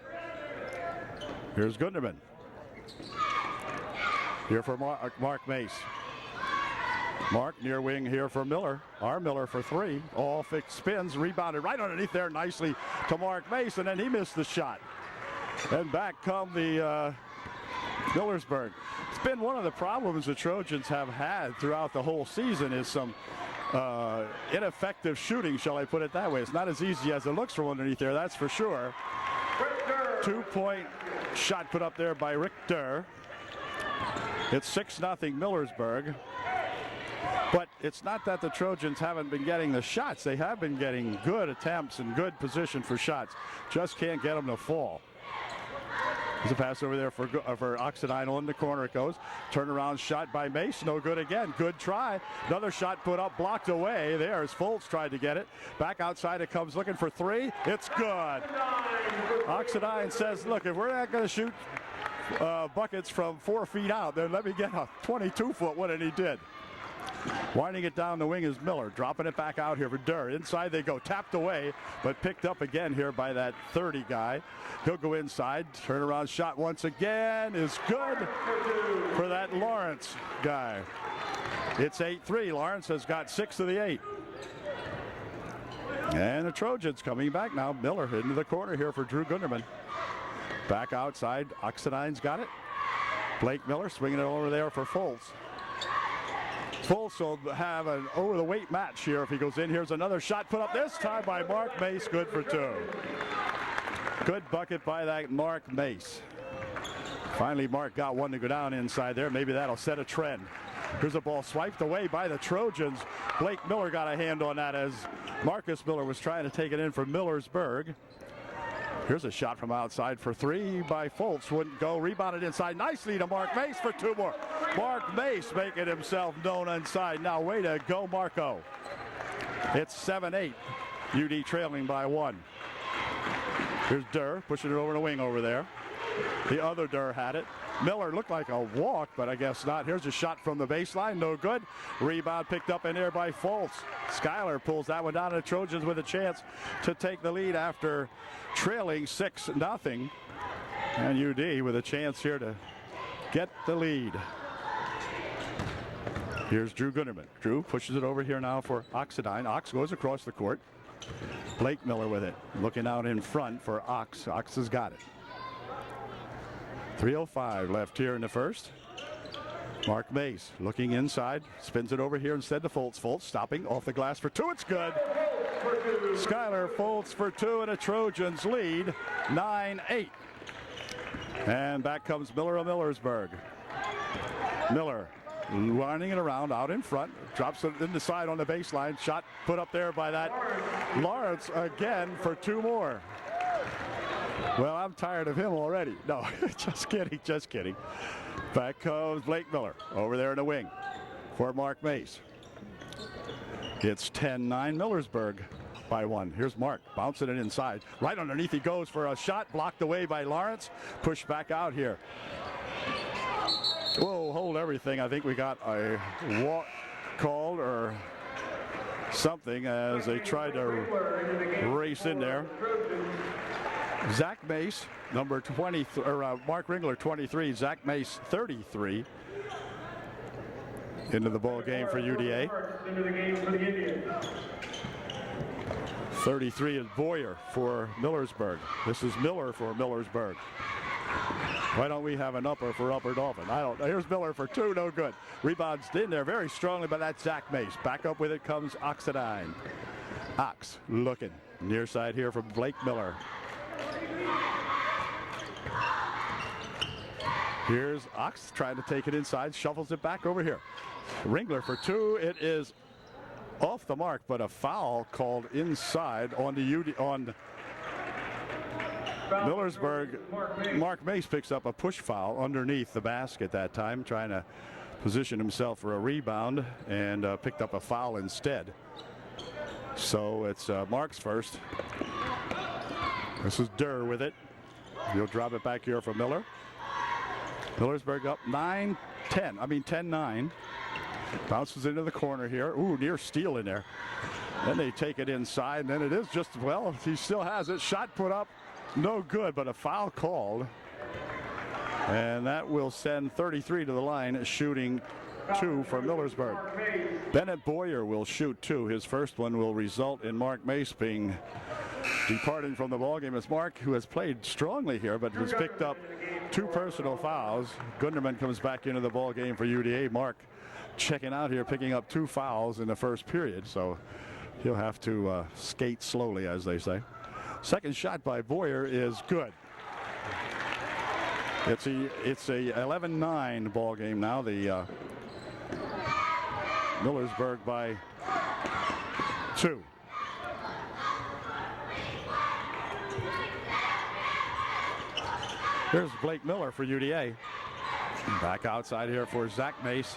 Here's Gunderman. Here for Mark Mace. Mark near wing here for Miller. Our Miller for 3. All fixed spins. Rebounded right underneath there nicely to Mark Mace, and then he missed the shot. And back come the Millersburg. It's been one of the problems the Trojans have had throughout the whole season is some ineffective shooting, shall I put it that way. It's not as easy as it looks from underneath there, that's for sure. 2-point shot put up there by Richter. It's 6-0 Millersburg. But it's not that the Trojans haven't been getting the shots. They have been getting good attempts and good position for shots. Just can't get them to fall. There's a pass over there for Oxidine on the corner it goes. Turnaround shot by Mace. No good again. Good try. Another shot put up, blocked away. There as Fultz tried to get it. Back outside it comes looking for 3. It's good. Oxidine says, look, if we're not going to shoot buckets from 4 feet out, then let me get a 22-foot one, and he did. Winding it down the wing is Miller, dropping it back out here for Durr. Inside they go, tapped away, but picked up again here by that 30 guy. He'll go inside, turnaround shot once again is good for that Lawrence guy. It's 8-3. Lawrence has got 6 of the 8. And the Trojans coming back now. Miller into the corner here for Drew Gunderman. Back outside, Oxidine's got it. Blake Miller swinging it over there for Fultz. Fultz will have an over-the-weight match here if he goes in. Here's another shot put up this time by Mark Mace. Good for 2. Good bucket by that Mark Mace. Finally, Mark got one to go down inside there. Maybe that'll set a trend. Here's a ball swiped away by the Trojans. Blake Miller got a hand on that as Marcus Miller was trying to take it in for Millersburg. Here's a shot from outside for 3 by Fultz. Wouldn't go. Rebounded inside nicely to Mark Mace for 2 more. Mark Mace making himself known inside. Now way to go, Marco. It's 7-8. UD trailing by 1. Here's Durr pushing it over the wing over there. The other Durr had it. Miller looked like a walk, but I guess not. Here's a shot from the baseline. No good. Rebound picked up in there by Fultz. Schuyler pulls that one down. The Trojans with a chance to take the lead after trailing 6-0. And UD with a chance here to get the lead. Here's Drew Gunderman. Drew pushes it over here now for Oxidine. Ox goes across the court. Blake Miller with it. Looking out in front for Ox. Ox has got it. 3:05 left here in the first. Mark Mace looking inside. Spins it over here instead to Foltz. Foltz stopping off the glass for two. It's good. Skylar Foltz for two, and a Trojans lead 9-8. And back comes Miller of Millersburg. Miller winding it around out in front, drops it in the side on the baseline. Shot put up there by that Lawrence again for two more. Well, I'm tired of him already. No, just kidding, just kidding. Back comes Blake Miller over there in the wing for Mark Mace. It's 10-9 Millersburg by one. Here's Mark bouncing it inside. Right underneath he goes for a shot, blocked away by Lawrence. Pushed back out here. Whoa, hold everything. I think we got a walk called or something as they tried to race in there. Zach Mace, number 20, or Mark Ringler, 23. Zach Mace, 33. Into the ball game for UDA. 33 is Boyer for Millersburg. This is Miller for Millersburg. Why don't we have an upper for Upper Dauphin? I don't know. Here's Miller for two, no good. Rebounds in there very strongly, but that's Zach Mace. Back up with it comes Oxidine. Ox looking near side here for Blake Miller. Here's Ox trying to take it inside, shuffles it back over here. Ringler for two. It is off the mark, but a foul called inside on the Millersburg. Mark Mace picks up a push foul underneath the basket that time, trying to position himself for a rebound, and picked up a foul instead. So it's Mark's first. This is Durr with it. He'll drop it back here for Miller. Millersburg up 10-9. Bounces into the corner here. Ooh, near steal in there. Then they take it inside, and then it is just, well, he still has it. Shot put up, no good, but a foul called. And that will send 33 to the line, shooting two for Millersburg. Bennett Boyer will shoot two. His first one will result in Mark Mace being departing from the ballgame. It's Mark, who has played strongly here, but has picked up two personal fouls. Gunderman comes back into the ballgame for UDA. Mark checking out here, picking up two fouls in the first period, so he'll have to skate slowly, as they say. Second shot by Boyer is good. It's a 11-9 ball game now. The Millersburg by two. Here's Blake Miller for UDA. Back outside here for Zach Mace.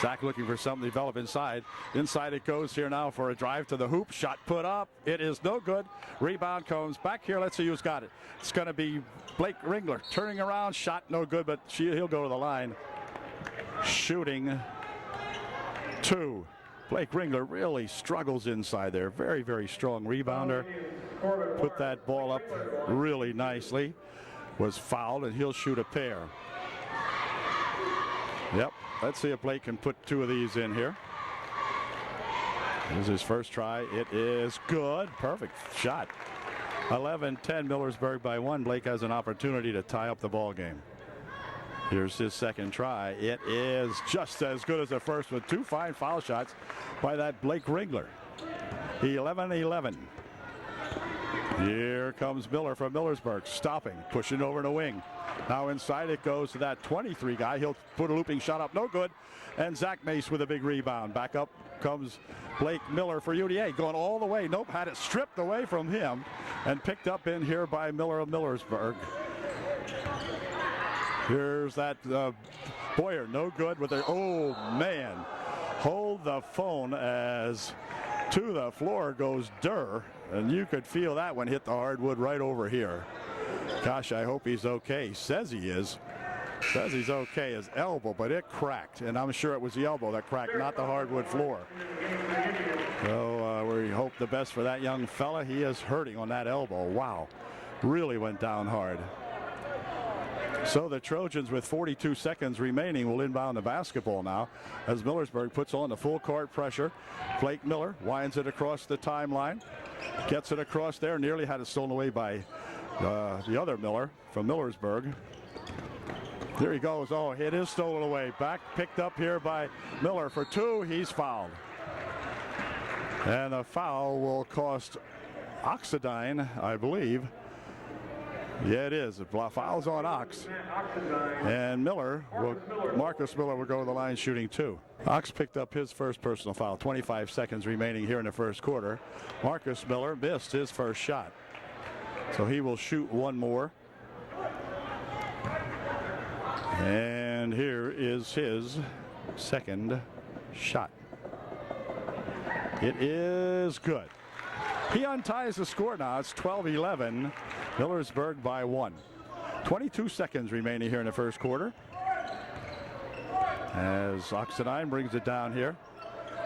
Zach looking for something to develop inside. Inside it goes here now for a drive to the hoop. Shot put up. It is no good. Rebound comes back here. Let's see who's got it. It's going to be Blake Ringler. Turning around. Shot no good, but he'll go to the line. Shooting two. Blake Ringler really struggles inside there. Very, very strong rebounder. Put that ball up really nicely. Was fouled, and he'll shoot a pair. Yep. Let's see if Blake can put two of these in here. This is his first try. It is good. Perfect shot. 11-10 Millersburg by one. Blake has an opportunity to tie up the ball game. Here's his second try. It is just as good as the first with two fine foul shots by that Blake Ringler. 11-11. Here comes Miller from Millersburg, stopping, pushing over in the wing. Now inside it goes to that 23 guy. He'll put a looping shot up, no good. And Zach Mace with a big rebound. Back up comes Blake Miller for UDA, going all the way. Nope, had it stripped away from him and picked up in here by Miller of Millersburg. Here's that Boyer, no good with it. Oh, man. Hold the phone as to the floor goes Durr. And you could feel that one hit the hardwood right over here. Gosh, I hope he's okay. He says he is. Says he's okay. His elbow, but it cracked. And I'm sure it was the elbow that cracked, not the hardwood floor. So we hope the best for that young fella. He is hurting on that elbow. Wow. Really went down hard. So the Trojans, with 42 seconds remaining, will inbound the basketball now as Millersburg puts on the full court pressure. Blake Miller winds it across the timeline, gets it across there, nearly had it stolen away by the other Miller from Millersburg. There he goes. Oh, it is stolen away. Back picked up here by Miller for two. He's fouled. And a foul will cost Oxidine, I believe. Yeah, it is. Foul's on Ox. And Marcus Miller will go to the line shooting two. Ox picked up his first personal foul. 25 seconds remaining here in the first quarter. Marcus Miller missed his first shot, so he will shoot one more. And here is his second shot. It is good. He unties the score now. It's 12-11. Millersburg by one. 22 seconds remaining here in the first quarter as Oxidine brings it down here.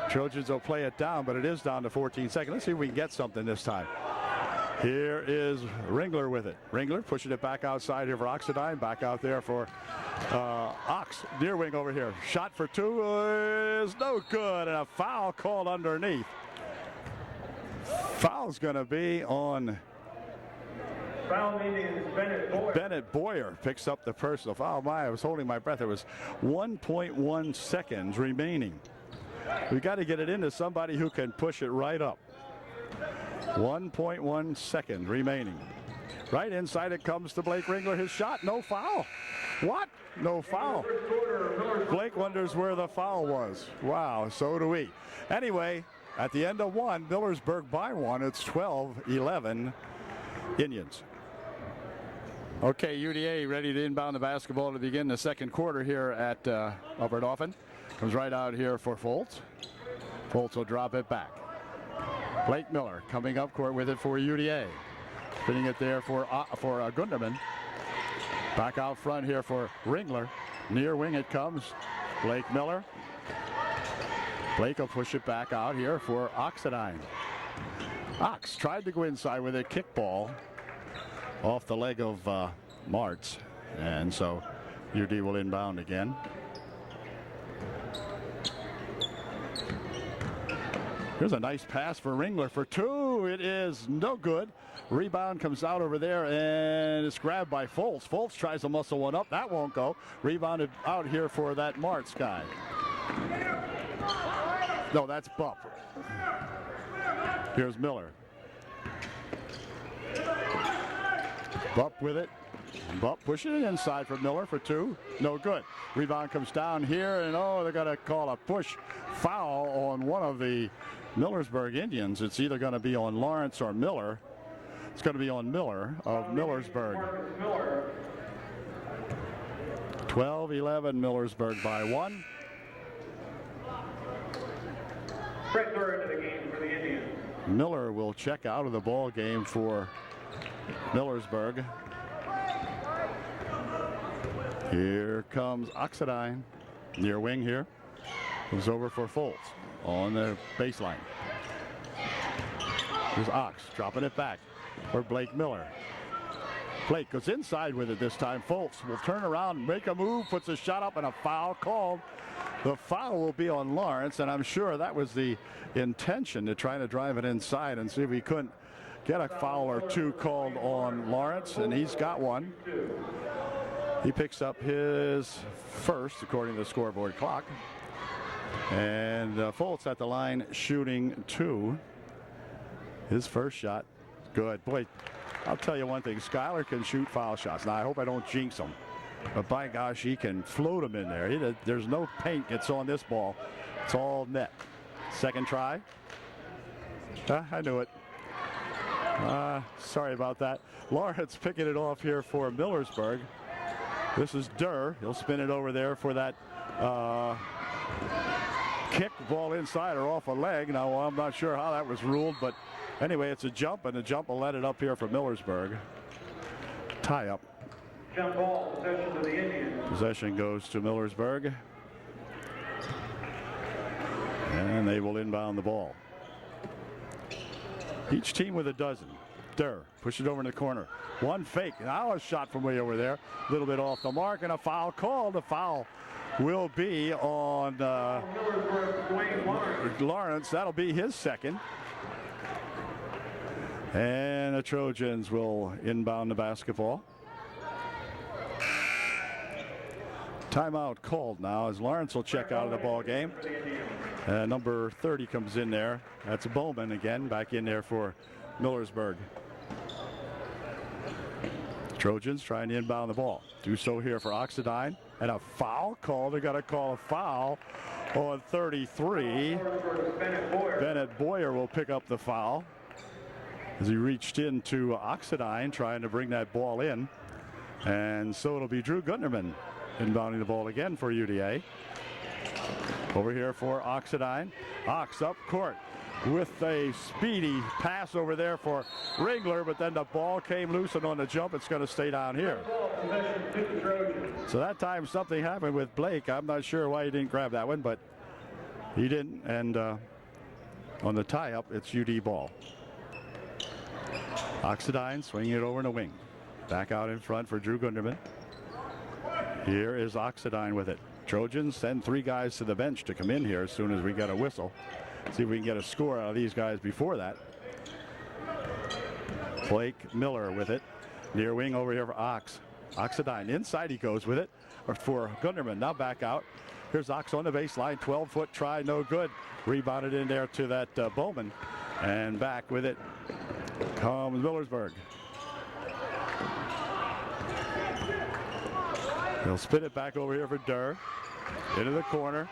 Trojans will play it down, but it is down to 14 seconds. Let's see if we can get something this time. Here is Ringler with it. Ringler pushing it back outside here for Oxidine. Back out there for Ox. Near wing over here. Shot for two is no good, and a foul called underneath. Foul's going to be on Foul meaning Bennett Boyer. Bennett Boyer picks up the personal foul. I was holding my breath. There was 1.1 seconds remaining. We got to get it into somebody who can push it right up. 1.1 second remaining. Right inside it comes to Blake Ringler. His shot, no foul. What? No foul. Blake wonders where the foul was. Wow, so do we. Anyway, at the end of one, Millersburg by one. It's 12-11 Indians. Okay, UDA ready to inbound the basketball to begin the second quarter here at Upper Dauphin. Comes right out here for Foltz. Foltz will drop it back. Blake Miller coming up court with it for UDA. Spinning it there for Gunderman. Back out front here for Ringler. Near wing it comes. Blake Miller. Blake will push it back out here for Oxidine. Ox tried to go inside with a kickball off the leg of Martz, and so UD will inbound again. Here's a nice pass for Ringler for two. It is no good. Rebound comes out over there, and it's grabbed by Foltz. Foltz tries to muscle one up. That won't go. Rebounded out here for that Martz guy. No, that's Bupp. Here's Miller. Bupp with it. Bupp pushing it inside for Miller for two. No good. Rebound comes down here, and they're going to call a push foul on one of the Millersburg Indians. It's either going to be on Lawrence or Miller. It's going to be on Miller of Millersburg. 12-11 Millersburg by one. Fred Miller into the game for the Indians. Miller will check out of the ball game for Millersburg. Here comes Oxidine. Near wing here. Comes over for Foltz on the baseline. Here's Ox dropping it back for Blake Miller. Blake goes inside with it this time. Foltz will turn around, make a move, puts a shot up, and a foul called. The foul will be on Lawrence, and I'm sure that was the intention, to try to drive it inside and see if he couldn't get a foul or two called on Lawrence, and he's got one. He picks up his first, according to the scoreboard clock. And Foltz at the line shooting two. His first shot, good. Boy, I'll tell you one thing, Skyler can shoot foul shots. Now, I hope I don't jinx him, but by gosh, he can float them in there. There's no paint gets on this ball. It's all net. Second try. I knew it. Sorry about that. Lawrence picking it off here for Millersburg. This is Durr. He'll spin it over there for that kick, ball inside or off a leg. Now, I'm not sure how that was ruled, but anyway, it's a jump, and the jump will let it up here for Millersburg. Tie up. Jump ball, possession to the Indians. Possession goes to Millersburg. And they will inbound the ball. Each team with a dozen. Durr, push it over in the corner. One fake. Now a shot from way over there. A little bit off the mark, and a foul called. The foul will be on Lawrence. That'll be his second. And the Trojans will inbound the basketball. Timeout called now as Lawrence will check out of the ball game. Number 30 comes in there. That's Bowman again, back in there for Millersburg. Trojans trying to inbound the ball. Do so here for Oxidine. And a foul call. They're going to call a foul on 33. Bennett Boyer will pick up the foul as he reached into Oxidine trying to bring that ball in. And so it'll be Drew Gunderman inbounding the ball again for UDA. Over here for Oxidine. Ox up court with a speedy pass over there for Ringler, but then the ball came loose, and on the jump it's going to stay down here. So that time something happened with Blake. I'm not sure why he didn't grab that one, but he didn't. And on the tie-up, it's UD ball. Oxidine swinging it over in the wing. Back out in front for Drew Gunderman. Here is Oxidine with it. Trojans send 3 guys to the bench to come in here as soon as we get a whistle. See if we can get a score out of these guys before that. Blake Miller with it. Near wing over here for Oxidine. Inside he goes with it for Gunderman. Now back out. Here's Ox on the baseline. 12-foot try, no good. Rebounded in there to that Bowman. And back with it comes Millersburg. He'll spin it back over here for Durr. Into the corner.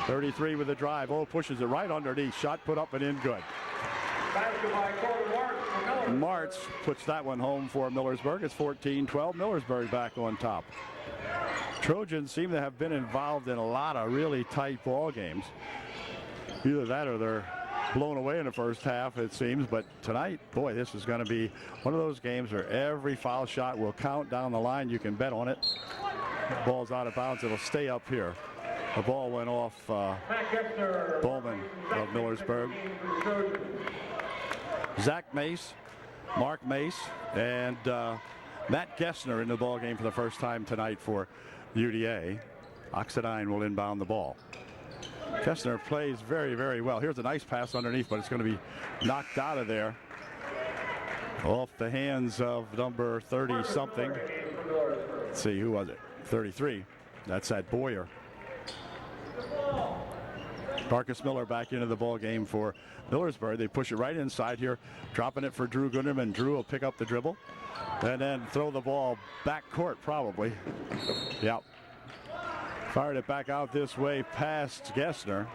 33 with a drive. Oh, pushes it right underneath. Shot put up and in good. Martz puts that one home for Millersburg. It's 14-12. Millersburg back on top. Trojans seem to have been involved in a lot of really tight ball games. Either that or they're blown away in the first half, it seems. But tonight, boy, this is going to be one of those games where every foul shot will count down the line. You can bet on it. Ball's out of bounds. It'll stay up here. The ball went off Bowman of Millersburg. Zach Mace, Mark Mace, and Matt Gessner in the ball game for the first time tonight for UDA. Oxidine will inbound the ball. Gessner plays very, very well. Here's a nice pass underneath, but it's going to be knocked out of there. Off the hands of number 30-something. Let's see, who was it? 33. That's that Boyer. Marcus Miller back into the ball game for Millersburg. They push it right inside here, dropping it for Drew Gunderman. Drew will pick up the dribble and then throw the ball back court probably. Yep. Fired it back out this way past Gessner.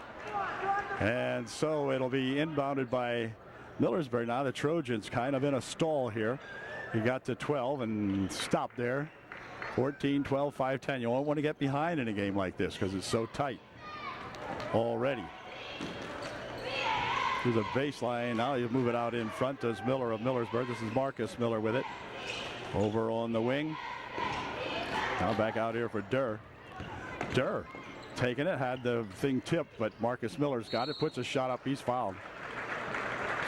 And so it'll be inbounded by Millersburg. Now the Trojans kind of in a stall here. He got to 12 and stopped there. 14, 12, 5, 10. You won't want to get behind in a game like this because it's so tight already. Here's a baseline. Now you move it out in front. Does Miller of Millersburg. This is Marcus Miller with it. Over on the wing. Now back out here for Durr. Durr taking it. Had the thing tipped, but Marcus Miller's got it. Puts a shot up. He's fouled.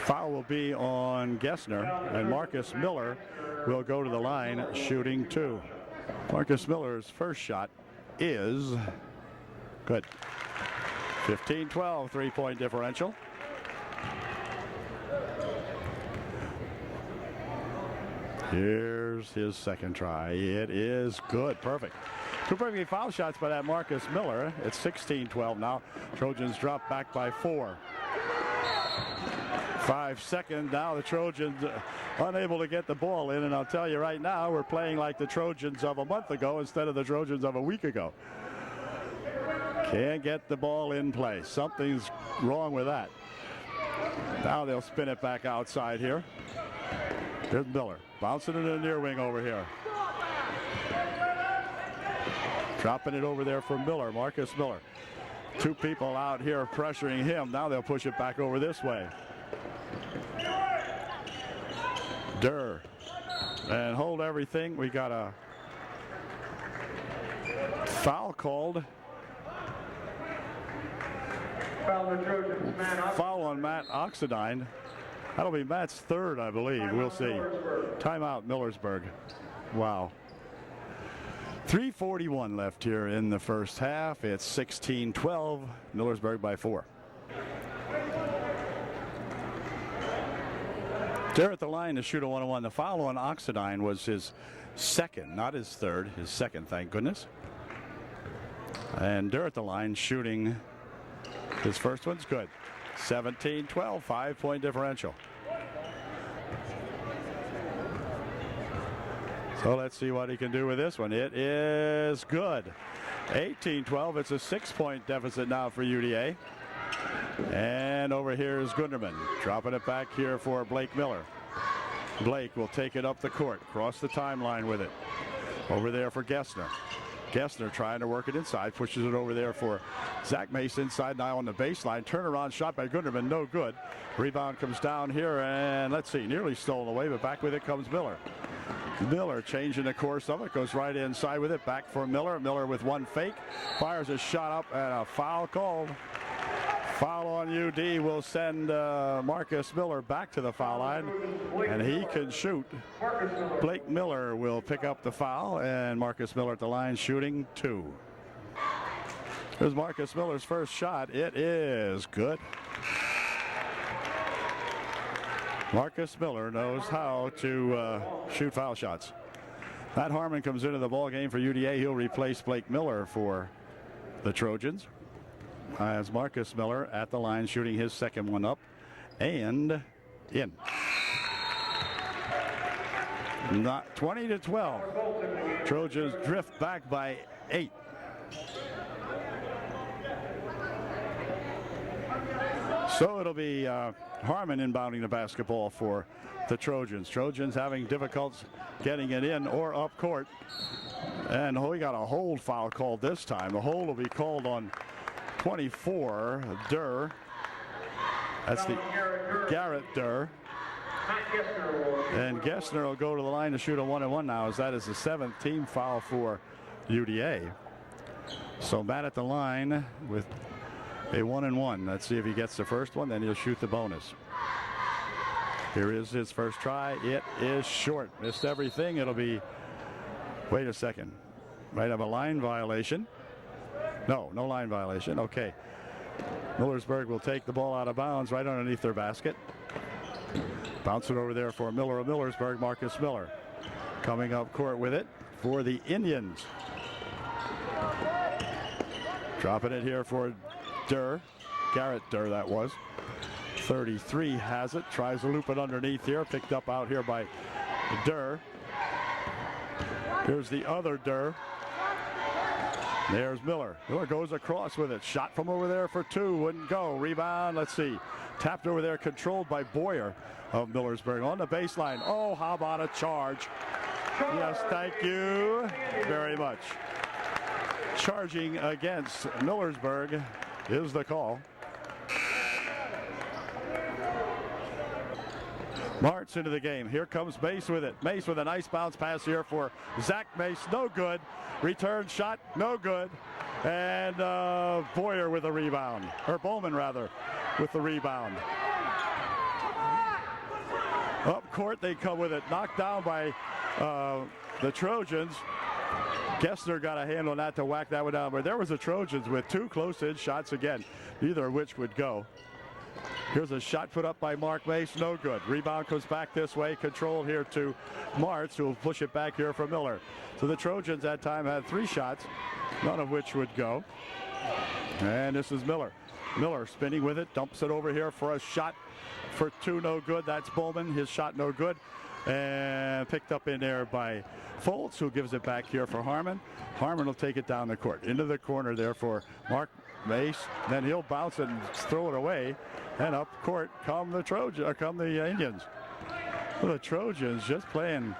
Foul will be on Gessner, and Marcus Miller will go to the line shooting 2. Marcus Miller's first shot is good. 15-12, 3-point differential. Here's his second try. It is good. Perfect. 2 perfect foul shots by that Marcus Miller. It's 16-12 now. Trojans drop back by 4. 5 seconds. Now the Trojans unable to get the ball in. And I'll tell you right now, we're playing like the Trojans of a month ago instead of the Trojans of a week ago. Can't get the ball in play. Something's wrong with that. Now they'll spin it back outside here. Here's Miller. Bouncing it in the near wing over here. Dropping it over there for Miller. Marcus Miller. 2 people out here pressuring him. Now they'll push it back over this way. Durr. And hold everything. We got a foul called. Foul on Matt Oxidine. That'll be Matt's third, I believe. We'll see. Timeout, Millersburg. Wow. 3:41 left here in the first half. It's 16-12. Millersburg by 4. There at the line to shoot a 1-on-1. The foul on Oxidine was his second, not his third. His second, thank goodness. And Durr at the line shooting. His first one's good. 17-12, 5-point differential. So let's see what he can do with this one. It is good. 18-12. It's a 6-point deficit now for UDA. And over here is Gunderman, dropping it back here for Blake Miller. Blake will take it up the court, cross the timeline with it. Over there for Gessner. Gessner trying to work it inside, pushes it over there for Zach Mace inside now on the baseline. Turnaround shot by Gunderman, no good. Rebound comes down here, and let's see, nearly stolen away, but back with it comes Miller. Miller changing the course of it, goes right inside with it, back for Miller. Miller with one fake, fires a shot up, and a foul called. Foul on UD will send Marcus Miller back to the foul line, and he can shoot. Blake Miller will pick up the foul, and Marcus Miller at the line shooting 2. Here's Marcus Miller's first shot. It is good. Marcus Miller knows how to shoot foul shots. Matt Harmon comes into the ball game for UDA. He'll replace Blake Miller for the Trojans. As Marcus Miller at the line shooting his second one up and in. Not 20-12. Trojans drift back by 8. So it'll be Harmon inbounding the basketball for the Trojans. Trojans having difficulty getting it in or up court. And we got a hold foul called this time. The hold will be called on 24, Durr. That's the Garrett Durr. And Gessner will go to the line to shoot a 1-on-1 now, as that is the 7th team foul for UDA. So Matt at the line with a 1-on-1. Let's see if he gets the first one, then he'll shoot the bonus. Here is his first try. It is short. Missed everything. It'll be, wait a second. Might have a line violation. No line violation. Okay. Millersburg will take the ball out of bounds right underneath their basket. Bounce it over there for Miller of Millersburg. Marcus Miller coming up court with it for the Indians. Dropping it here for Durr. Garrett Durr, that was. 33 has it. Tries to loop it underneath here. Picked up out here by Durr. Here's the other Durr. There's Miller. Miller goes across with it. Shot from over there for 2. Wouldn't go. Rebound. Let's see. Tapped over there. Controlled by Boyer of Millersburg on the baseline. Oh, how about a charge? Yes, thank you very much. Charging against Millersburg is the call. Martz into the game. Here comes Mace with it. Mace with a nice bounce pass here for Zach Mace. No good. Return shot. No good. And Boyer with a rebound. Or Bowman, rather, with the rebound. Up court, they come with it. Knocked down by the Trojans. Gessner got a hand on that to whack that one down. But there was the Trojans with 2 close-in shots again, neither of which would go. Here's a shot put up by Mark Mace, no good. Rebound comes back this way, controlled here to Martz, who will push it back here for Miller. So the Trojans that time had 3 shots, none of which would go. And this is Miller. Miller spinning with it, dumps it over here for a shot for 2, no good. That's Bowman, his shot no good. And picked up in there by Foltz, who gives it back here for Harmon. Harmon will take it down the court, into the corner there for Mark Mace. Then he'll bounce it and throw it away. And up court come the Indians. Well, the Trojans just playing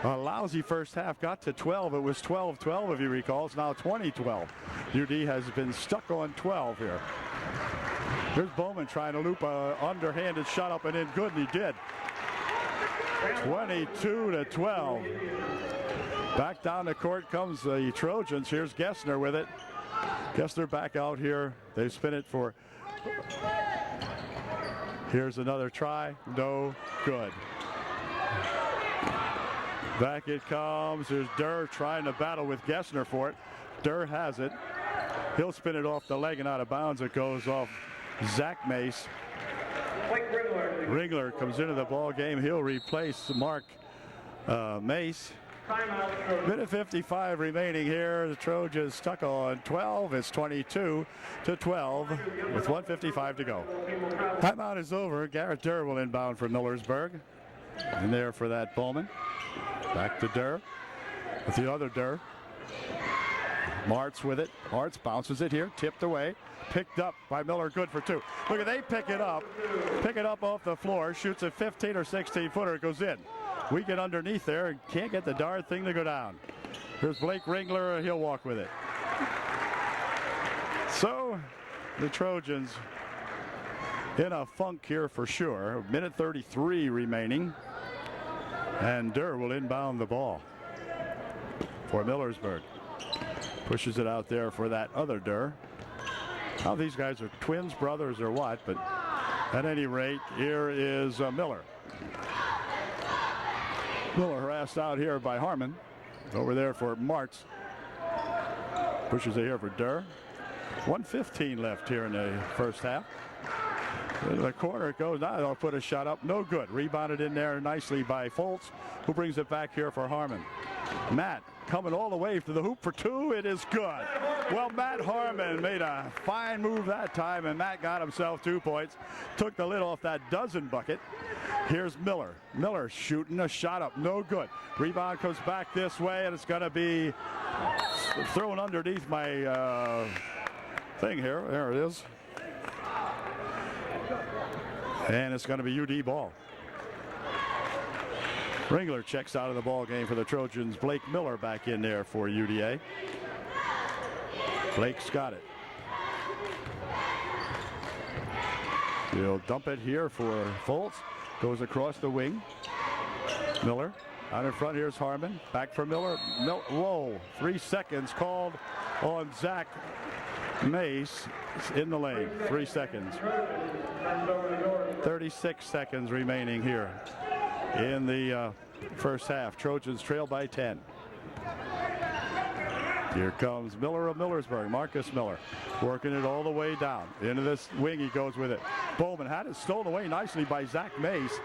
a lousy first half. Got to 12. It was 12-12 if you recall. It's now 20-12. UD has been stuck on 12 here. Here's Bowman trying to loop a underhanded shot up and in. Good, and he did. 22-12. Back down the court comes the Trojans. Here's Gessner with it. Gessner back out here. They spin it for Here's another try. No good. Back it comes. There's Durr trying to battle with Gessner for it. Durr has it. He'll spin it off the leg and out of bounds. It goes off Zach Mace. Ringler comes into the ball game. He'll replace Mark Mace. Minute 55 remaining here. The Trojans stuck on 12. It's 22-12 with 1:55 to go. Timeout is over. Garrett Durr will inbound for Millersburg. And there for that Bowman. Back to Durr with the other Durr. Martz with it. Martz bounces it here. Tipped away. Picked up by Miller. Good for two. Look at they pick it up. Pick it up off the floor. Shoots a 15 or 16 footer. It goes in. We get underneath there and can't get the darn thing to go down. Here's Blake Ringler. He'll walk with it. So the Trojans in a funk here for sure. Minute 33 remaining. And Durr will inbound the ball for Millersburg. Pushes it out there for that other Durr. Now these guys are twins, brothers, or what, but at any rate, here is Miller. Miller harassed out here by Harmon. Over there for Martz. Pushes it here for Durr. 1:15 left here in the first half. In the corner it goes. Now they'll put a shot up. No good. Rebounded in there nicely by Foltz, who brings it back here for Harmon. Matt coming all the way to the hoop for two. It is good. Well, Matt Harmon made a fine move that time, and Matt got himself 2 points. Took the lid off that dozen bucket. Here's Miller. Miller shooting a shot up. No good. Rebound comes back this way, and it's going to be thrown underneath my thing here. There it is. And it's going to be UD ball. Ringler checks out of the ball game for the Trojans. Blake Miller back in there for UDA. Blake's got it. He'll dump it here for Foltz. Goes across the wing. Miller out in front. Here's Harmon. Back for Miller. Whoa. 3 seconds called on Zach Mace in the lane. 3 seconds. 36 seconds remaining here in the first half. Trojans trail by 10. Here comes Miller of Millersburg. Marcus Miller working it all the way down. Into this wing he goes with it. Bowman had it stolen away nicely by Zach Mace.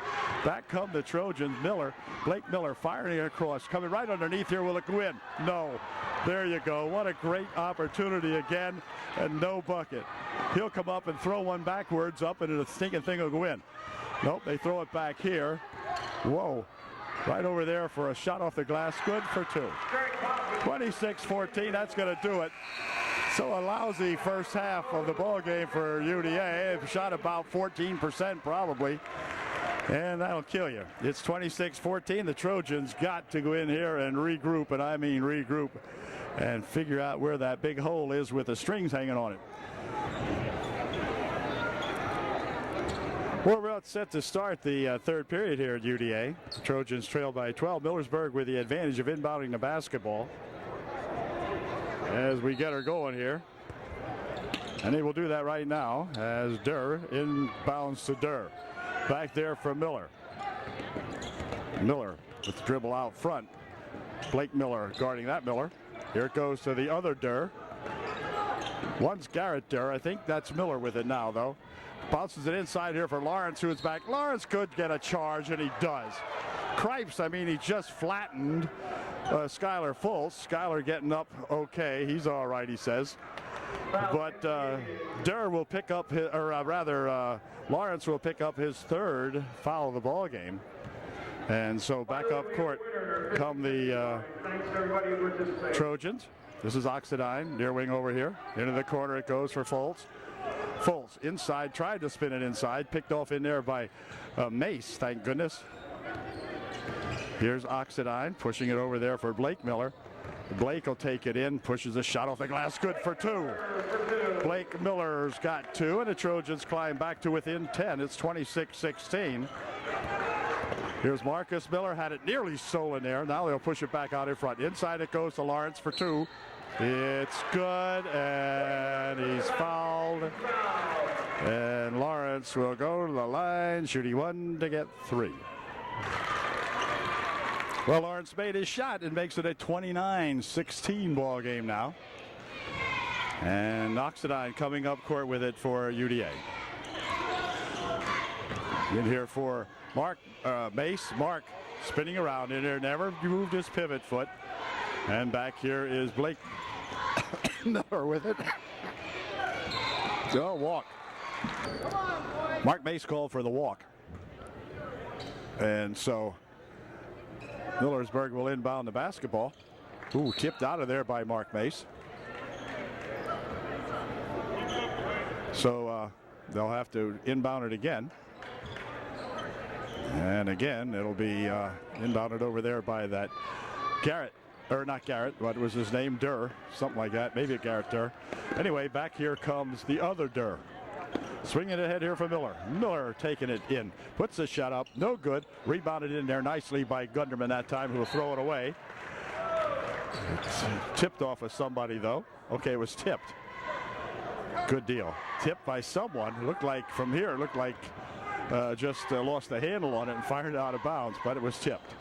Back come the Trojans. Miller, Blake Miller firing it across. Coming right underneath here. Will it go in? No. There you go. What a great opportunity again, and no bucket. He'll come up and throw one backwards up, and the stinking thing will go in. Nope, they throw it back here. Whoa. Right over there for a shot off the glass. Good for two. 26-14. That's going to do it. So a lousy first half of the ball game for UDA. They've shot about 14% probably. And that'll kill you. It's 26-14. The Trojans got to go in here and regroup, and I mean regroup, and figure out where that big hole is with the strings hanging on it. Well, we're about set to start the third period here at UDA. The Trojans trail by 12. Millersburg with the advantage of inbounding the basketball as we get her going here. And they will do that right now as Durr inbounds to Durr. Back there for Miller. Miller with the dribble out front. Blake Miller guarding that Miller. Here it goes to the other Durr. One's Garrett Durr. I think that's Miller with it now, though. Bounces it inside here for Lawrence, who is back. Lawrence could get a charge, and he does. Cripes, I mean, he just flattened Skylar Foltz. Skylar getting up okay. He's all right, he says. But Durr will pick up his, Lawrence will pick up his third foul of the ball game. And so back up court come the Trojans. This is Oxidine, near wing over here. Into the corner it goes for Foltz. Foltz inside, tried to spin it inside, picked off in there by Mace, thank goodness. Here's Oxidine pushing it over there for Blake Miller. Blake will take it in, pushes a shot off the glass, good for two. Blake Miller's got two, and the Trojans climb back to within 10. It's 26-16. Here's Marcus Miller, had it nearly stolen there. Now they'll push it back out in front. Inside it goes to Lawrence for two. It's good, and he's fouled. And Lawrence will go to the line, shooting 1 to get 3. Well, Lawrence made his shot and makes it a 29-16 ball game now. And Oxidine coming up court with it for UDA. In here for Mark Mace. Mark spinning around in there, never moved his pivot foot. And back here is Blake Miller with it. Oh, walk. Mark Mace called for the walk. And so Millersburg will inbound the basketball. Ooh, tipped out of there by Mark Mace. So they'll have to inbound it again. And again, it'll be inbounded over there by that Garrett. Or not Garrett, what was his name? Durr, something like that. Maybe Garrett Durr. Anyway, back here comes the other Durr. Swinging ahead here for Miller. Miller taking it in. Puts the shot up. No good. Rebounded in there nicely by Gunderman that time, who will throw it away. It's tipped off of somebody, though. Okay, it was tipped. Good deal. Tipped by someone. Looked like, from here, looked like just lost the handle on it and fired it out of bounds, but it was tipped.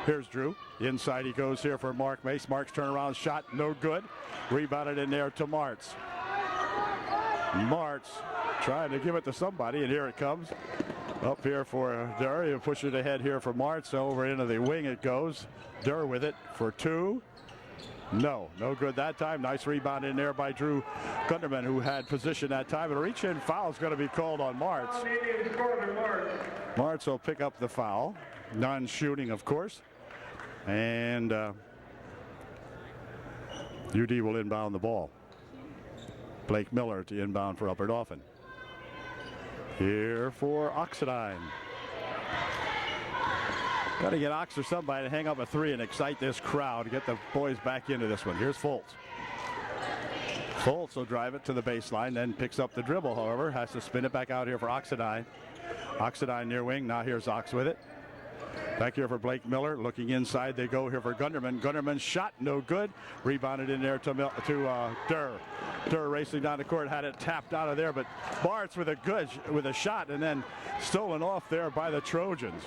Here's Drew. Inside he goes here for Mark Mace. Mark's turnaround shot, no good. Rebounded in there to Martz. Martz trying to give it to somebody, and here it comes. Up here for Durr. He'll push it ahead here for Martz. Over into the wing it goes. Durr with it for 2. No good that time. Nice rebound in there by Drew Gunderman, who had position that time. And a reach-in foul is going to be called on Martz. Martz will pick up the foul. Non-shooting, of course. And UD will inbound the ball. Blake Miller to inbound for Upper Dauphin. Here for Oxidine. Got to get Ox or somebody to hang up a 3 and excite this crowd. Get the boys back into this one. Here's Foltz. Foltz will drive it to the baseline, then picks up the dribble, however. Has to spin it back out here for Oxidine. Oxidine near wing. Now here's Ox with it. Back here for Blake Miller. Looking inside, they go here for Gunderman. Gunderman's shot, no good. Rebounded in there to Durr. Durr racing down the court, had it tapped out of there, but Bartz with a shot, and then stolen off there by the Trojans.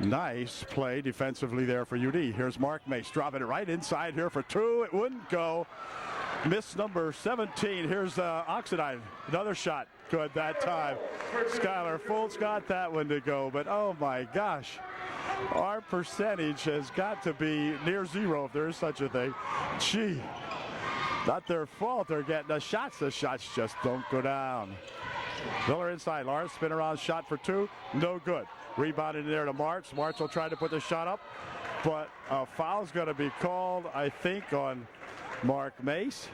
Nice play defensively there for UD. Here's Mark Mace dropping it right inside here for 2. It wouldn't go. Miss number 17. Here's Oxidine. Another shot. Good that time. Skylar Foltz got that one to go, but oh my gosh. Our percentage has got to be near 0 if there is such a thing. Gee, not their fault. They're getting the shots. The shots just don't go down. Miller inside. Lawrence spin around shot for 2. No good. Rebounded in there to Martz. Martz will try to put the shot up, but a foul's going to be called, I think, on Mark Mace.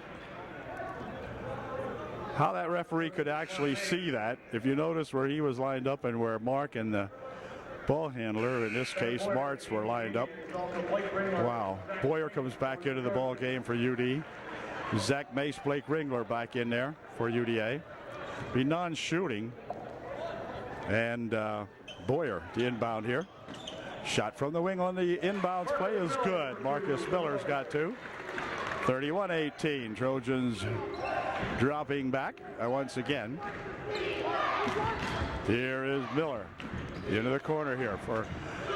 How that referee could actually see that, if you notice where he was lined up and where Mark and the ball handler, in this case Martz, were lined up. Wow. Boyer comes back into the ball game for UD. Zach Mace, Blake Ringler back in there for UDA. Be non-shooting. And Boyer, the inbound here. Shot from the wing on the inbounds play is good. Marcus Miller's got 2. 31-18. Trojans dropping back once again. Here is Miller. Into the corner here for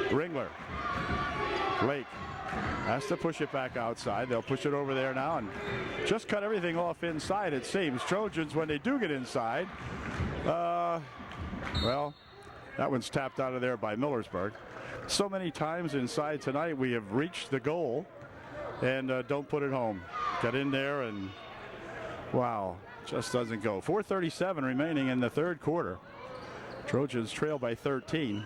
Ringler. Blake has to push it back outside. They'll push it over there now and just cut everything off inside, it seems. Trojans, when they do get inside, well, that one's tapped out of there by Millersburg. So many times inside tonight we have reached the goal and don't put it home. Get in there and, wow, just doesn't go. 4:37 remaining in the third quarter. Trojans trail by 13.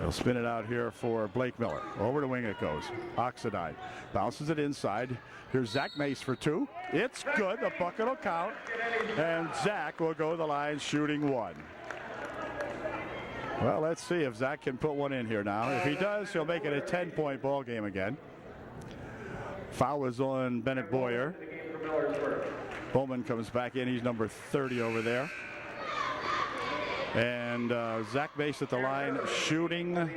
They'll spin it out here for Blake Miller. Over the wing it goes. Oxidine bounces it inside. Here's Zach Mace for 2. It's good. The bucket will count. And Zach will go to the line shooting 1. Well, let's see if Zach can put one in here now. If he does, he'll make it a 10-point ball game again. Foul was on Bennett Boyer. Bowman comes back in. He's number 30 over there. And Zach Mace at the line shooting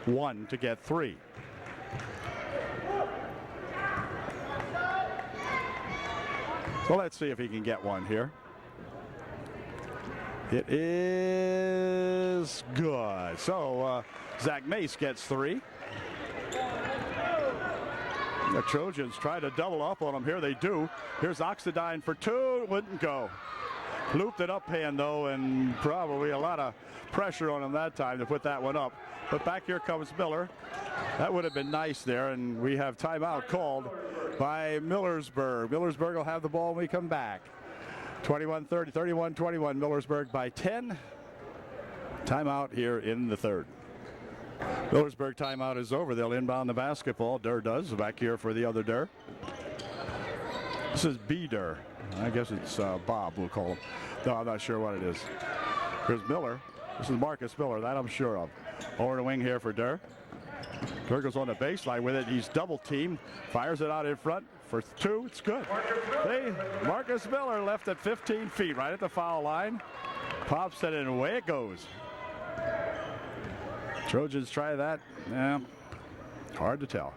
1 to get 3. So let's see if he can get one here. It is good. So Zach Mace gets 3. The Trojans try to double up on him here. They do. Here's Oxidine for 2. Wouldn't go. Looped it uphand though, and probably a lot of pressure on him that time to put that one up. But back here comes Miller. That would have been nice there, and we have timeout called by Millersburg. Millersburg will have the ball when we come back. 21-30, 31-21, Millersburg by 10. Timeout here in the third. Millersburg timeout is over. They'll inbound the basketball. Durr does. Back here for the other Durr. This is B. Durr. I guess it's Bob, we'll call him. No, I'm not sure what it is. Here's Miller. This is Marcus Miller. That I'm sure of. Over the wing here for Durr. Durr goes on the baseline with it. He's double teamed. Fires it out in front for 2. It's good. Marcus Miller left at 15 feet, right at the foul line. Pops it and away it goes. Trojans try that. Yeah, hard to tell.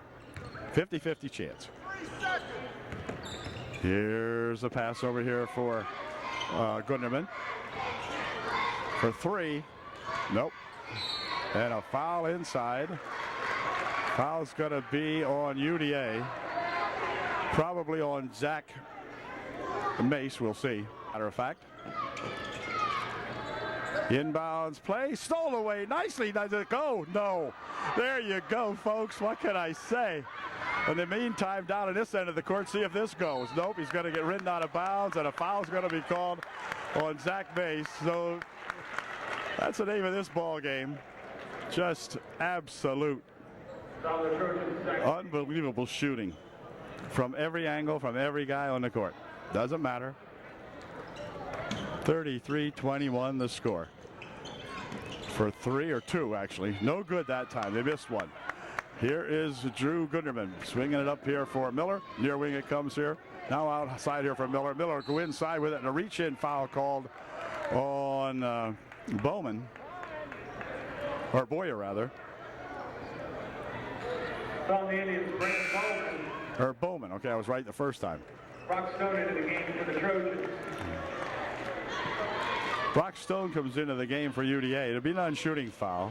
50-50 chance. Here's a pass over here for Gunderman. For 3. Nope. And a foul inside. Foul's going to be on UDA. Probably on Zach Mace, we'll see. Matter of fact. Inbounds play, stole away nicely. Does it go? No. There you go, folks. What can I say? In the meantime, down at this end of the court, see if this goes. Nope, he's going to get ridden out of bounds, and a foul's going to be called on Zach Mace. So that's the name of this ball game. Just absolute, unbelievable shooting from every angle, from every guy on the court. Doesn't matter. 33-21 the score. For 3 or 2, actually. No good that time. They missed one. Here is Drew Gunderman swinging it up here for Miller. Near wing it comes here. Now outside here for Miller. Miller go inside with it, and a reach-in foul called on Bowman. Or Boyer, rather. Or Bowman. Okay, I was right the first time. Brock Stone into the game for the Trojans. Brock Stone comes into the game for UDA. It'll be a non-shooting foul.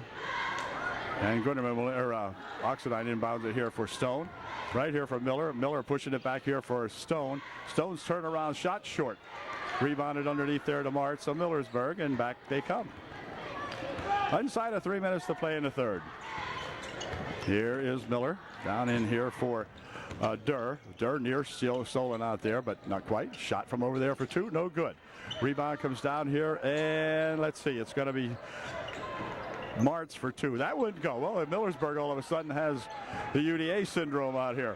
And Gunderman will, Oxidine inbounds it here for Stone. Right here for Miller. Miller pushing it back here for Stone. Stone's turnaround shot short. Rebounded underneath there to Martz. So Millersburg, and back they come. Inside of 3 minutes to play in the third. Here is Miller down in here for Durr. Durr near Solon out there, but not quite. Shot from over there for 2. No good. Rebound comes down here, and let's see. It's going to be Martz for 2. That wouldn't go. Well, Millersburg all of a sudden has the UDA syndrome out here.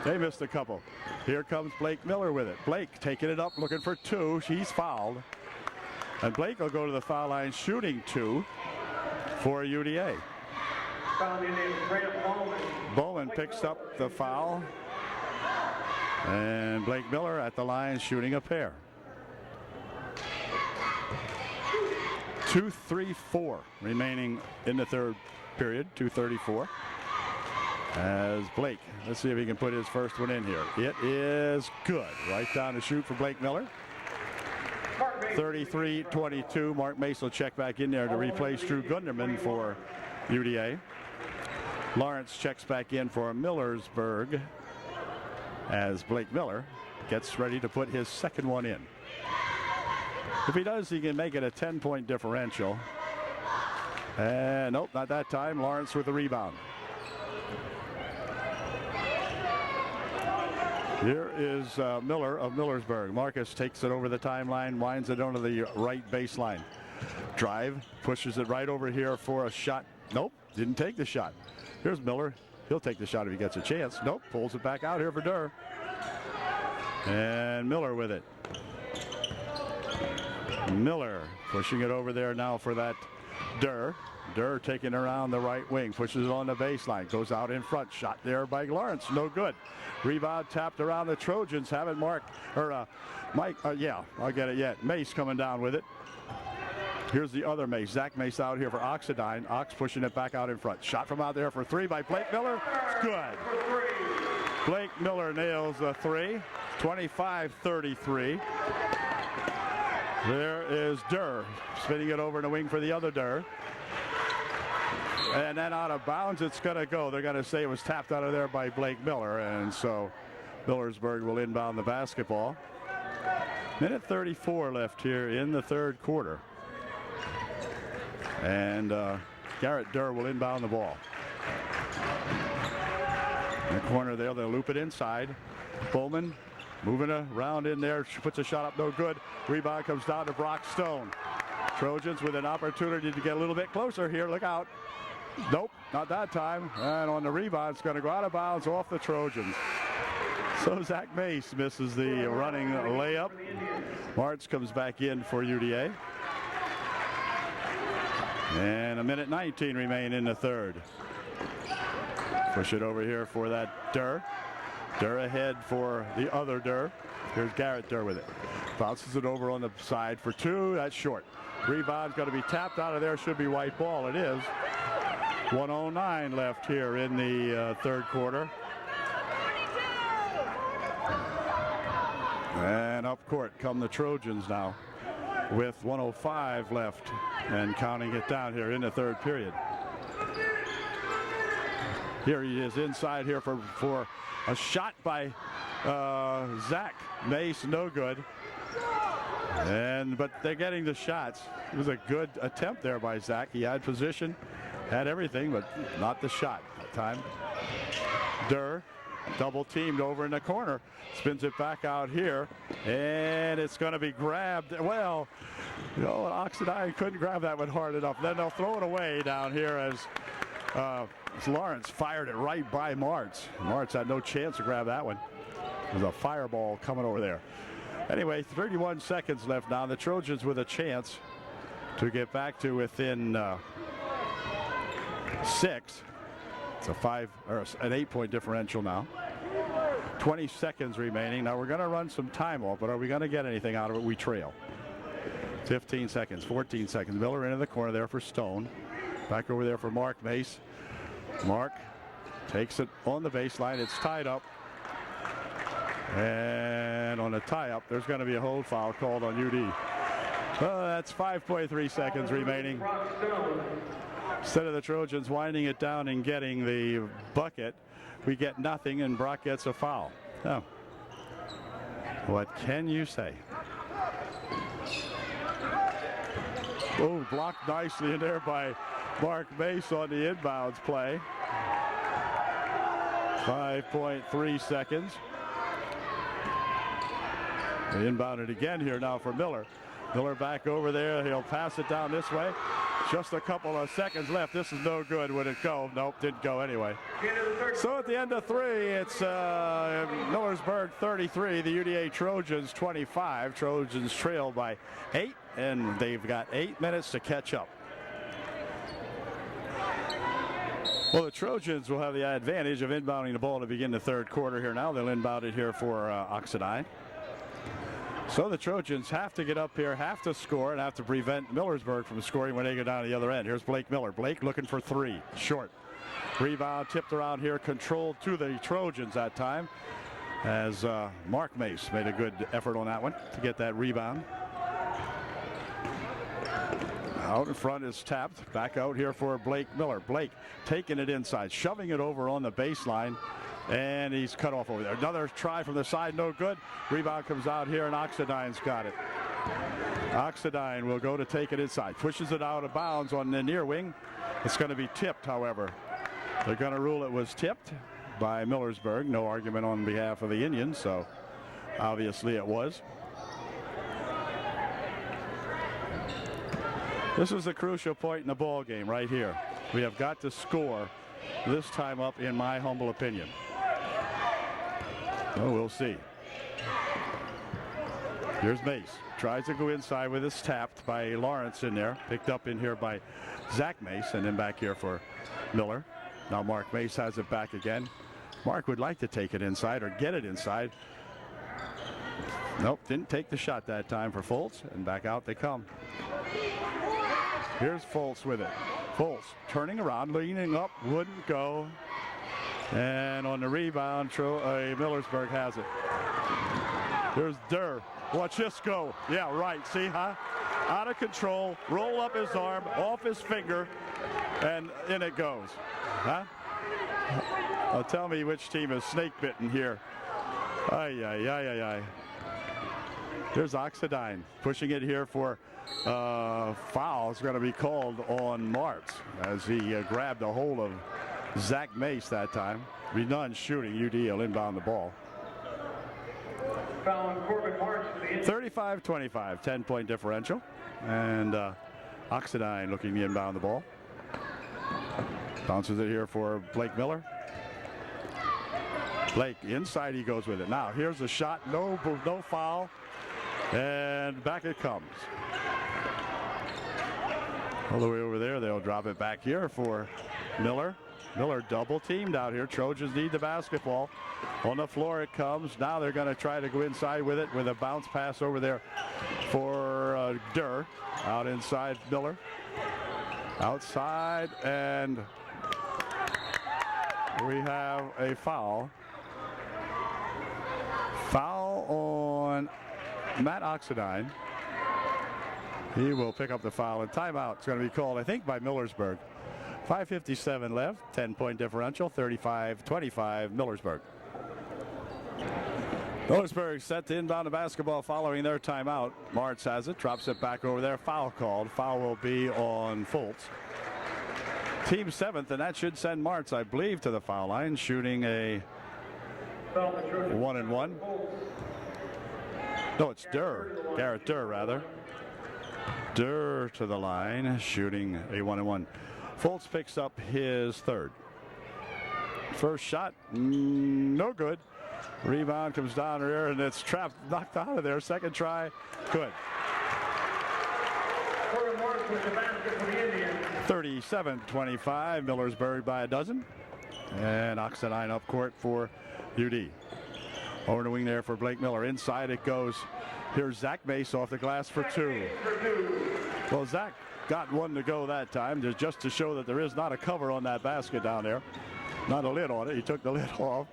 They missed a couple. Here comes Blake Miller with it. Blake taking it up, looking for 2. She's fouled. And Blake will go to the foul line shooting 2 for UDA. Bowman picks up the foul. And Blake Miller at the line shooting a pair. 2:34 remaining in the third period. 2:34. As Blake, let's see if he can put his first one in here. It is good. Right down to shoot for Blake Miller. 33-22. Mark Mace will check back in there to replace Drew Gunderman for UDA. Lawrence checks back in for Millersburg as Blake Miller gets ready to put his second one in. If he does, he can make it a 10-point differential. And nope, not that time. Lawrence with the rebound. Here is Miller of Millersburg. Marcus takes it over the timeline, winds it onto the right baseline. Drive, pushes it right over here for a shot. Nope, didn't take the shot. Here's Miller. He'll take the shot if he gets a chance. Nope, pulls it back out here for Durr. And Miller with it. Miller pushing it over there now for that Durr. Durr taking around the right wing, pushes it on the baseline, goes out in front. Shot there by Lawrence, no good. Rebound tapped around the Trojans. Haven't marked, or Mike, yeah, I'll get it yet. Mace coming down with it. Here's the other Mace. Zach Mace out here for Oxidine. Ox pushing it back out in front. Shot from out there for 3 by Blake Miller. Good. Blake Miller nails a 3. 25-33. There is Durr spinning it over in the wing for the other Durr. And then out of bounds it's going to go. They're going to say it was tapped out of there by Blake Miller. And so Millersburg will inbound the basketball. Minute 34 left here in the third quarter. And Garrett Durr will inbound the ball. In the corner there, they'll loop it inside. Bowman moving around in there, puts a shot up, no good. Rebound comes down to Brock Stone. Trojans with an opportunity to get a little bit closer here. Look out. Nope, not that time. And on the rebound, it's going to go out of bounds off the Trojans. So Zach Mace misses the running layup. Martz comes back in for UDA. And a minute 19 remain in the third. Push it over here for that Durr. Durr ahead for the other Durr. Here's Garrett Durr with it. Bounces it over on the side for two. That's short. Rebound's going to be tapped out of there. Should be white ball. It is. 1:09 left here in the third quarter. And up court come the Trojans now with 1:05 left and counting it down here in the third period. Here he is inside here for a shot by Zach Mace, no good. But they're getting the shots. It was a good attempt there by Zach. He had position, had everything, but not the shot that time. Durr double teamed over in the corner, spins it back out here, and it's going to be grabbed. Well, you know, Oxidine couldn't grab that one hard enough. Then they'll throw it away down here as Lawrence fired it right by Martz. Martz had no chance to grab that one. There's a fireball coming over there. Anyway, 31 seconds left now. The Trojans with a chance to get back to within 6. It's a 8-point differential now. 20 seconds remaining. Now we're going to run some time off, but are we going to get anything out of it? We trail. 15 seconds, 14 seconds. Miller into the corner there for Stone. Back over there for Mark Mace. Mark takes it on the baseline. It's tied up. And on a tie-up, there's going to be a hold foul called on UD. That's 5.3 seconds remaining. Instead of the Trojans winding it down and getting the bucket, we get nothing, and Brock gets a foul. Oh, what can you say? Oh, blocked nicely in there by Mark Mace on the inbounds play. 5.3 seconds. They inbounded again here now for Miller. Miller back over there. He'll pass it down this way. Just a couple of seconds left. This is no good. Would it go? Nope, didn't go anyway. So at the end of 3, it's Millersburg 33, the UDA Trojans 25. Trojans trail by 8, and they've got 8 minutes to catch up. Well, the Trojans will have the advantage of inbounding the ball to begin the third quarter here now. They'll inbound it here for Oxidine. So the Trojans have to get up here, have to score, and have to prevent Millersburg from scoring when they go down to the other end. Here's Blake Miller. Blake looking for 3. Short. Rebound tipped around here, controlled to the Trojans that time, as Mark Mace made a good effort on that one to get that rebound. Out in front is tapped. Back out here for Blake Miller. Blake taking it inside, shoving it over on the baseline. And he's cut off over there. Another try from the side, no good. Rebound comes out here, and Oxidine's got it. Oxidine will go to take it inside. Pushes it out of bounds on the near wing. It's going to be tipped, however. They're going to rule it was tipped by Millersburg. No argument on behalf of the Indians, so obviously it was. This is a crucial point in the ball game right here. We have got to score this time up, in my humble opinion. Oh, we'll see. Here's Mace. Tries to go inside with his tapped by Lawrence in there. Picked up in here by Zach Mace, and then back here for Miller. Now Mark Mace has it back again. Mark would like to take it inside or get it inside. Nope, didn't take the shot that time for Fultz, and back out they come. Here's Fultz with it. Fultz turning around, leaning up, wouldn't go. And on the rebound, Millersburg has it. Here's Durr. Watch this go. Yeah, right. See, huh? Out of control. Roll up his arm, off his finger, and in it goes. Huh? Tell me which team is snake bitten here. Ay, ay, ay, ay, ay. Here's Oxidine pushing it here for foul. Is going to be called on Martz as he grabbed a hold of Zach Mace that time. Be none shooting. UD will inbound the ball. 35-25, 10-point differential. And Oxidine looking to inbound the ball. Bounces it here for Blake Miller. Blake inside, he goes with it. Now here's the shot, no foul, and back it comes. All the way over there, they'll drop it back here for Miller. Miller double teamed out here. Trojans need the basketball. On the floor it comes. Now they're going to try to go inside with it with a bounce pass over there for Durr. Out inside Miller. Outside, and we have a foul. Foul on Matt Oxidine. He will pick up the foul, and timeout is going to be called, I think, by Millersburg. 5:57 left, 10-point differential, 35-25 Millersburg. Millersburg set to inbound the basketball following their timeout. Martz has it, drops it back over there. Foul called. Foul will be on Fultz. Team 7th, and that should send Martz, I believe, to the foul line, shooting a 1-and-1. No, it's Durr. Garrett Durr, rather. Durr to the line, shooting a 1-and-1. Fultz picks up his third. First shot, no good. Rebound comes down here, and it's trapped, knocked out of there. Second try, good. 37-25, Millersburg by a dozen. And Oxidine up court for UD. Over the wing there for Blake Miller. Inside it goes. Here's Zach Mace off the glass for two. Well, Zach got one to go that time, just to show that there is not a cover on that basket down there. Not a lid on it. He took the lid off.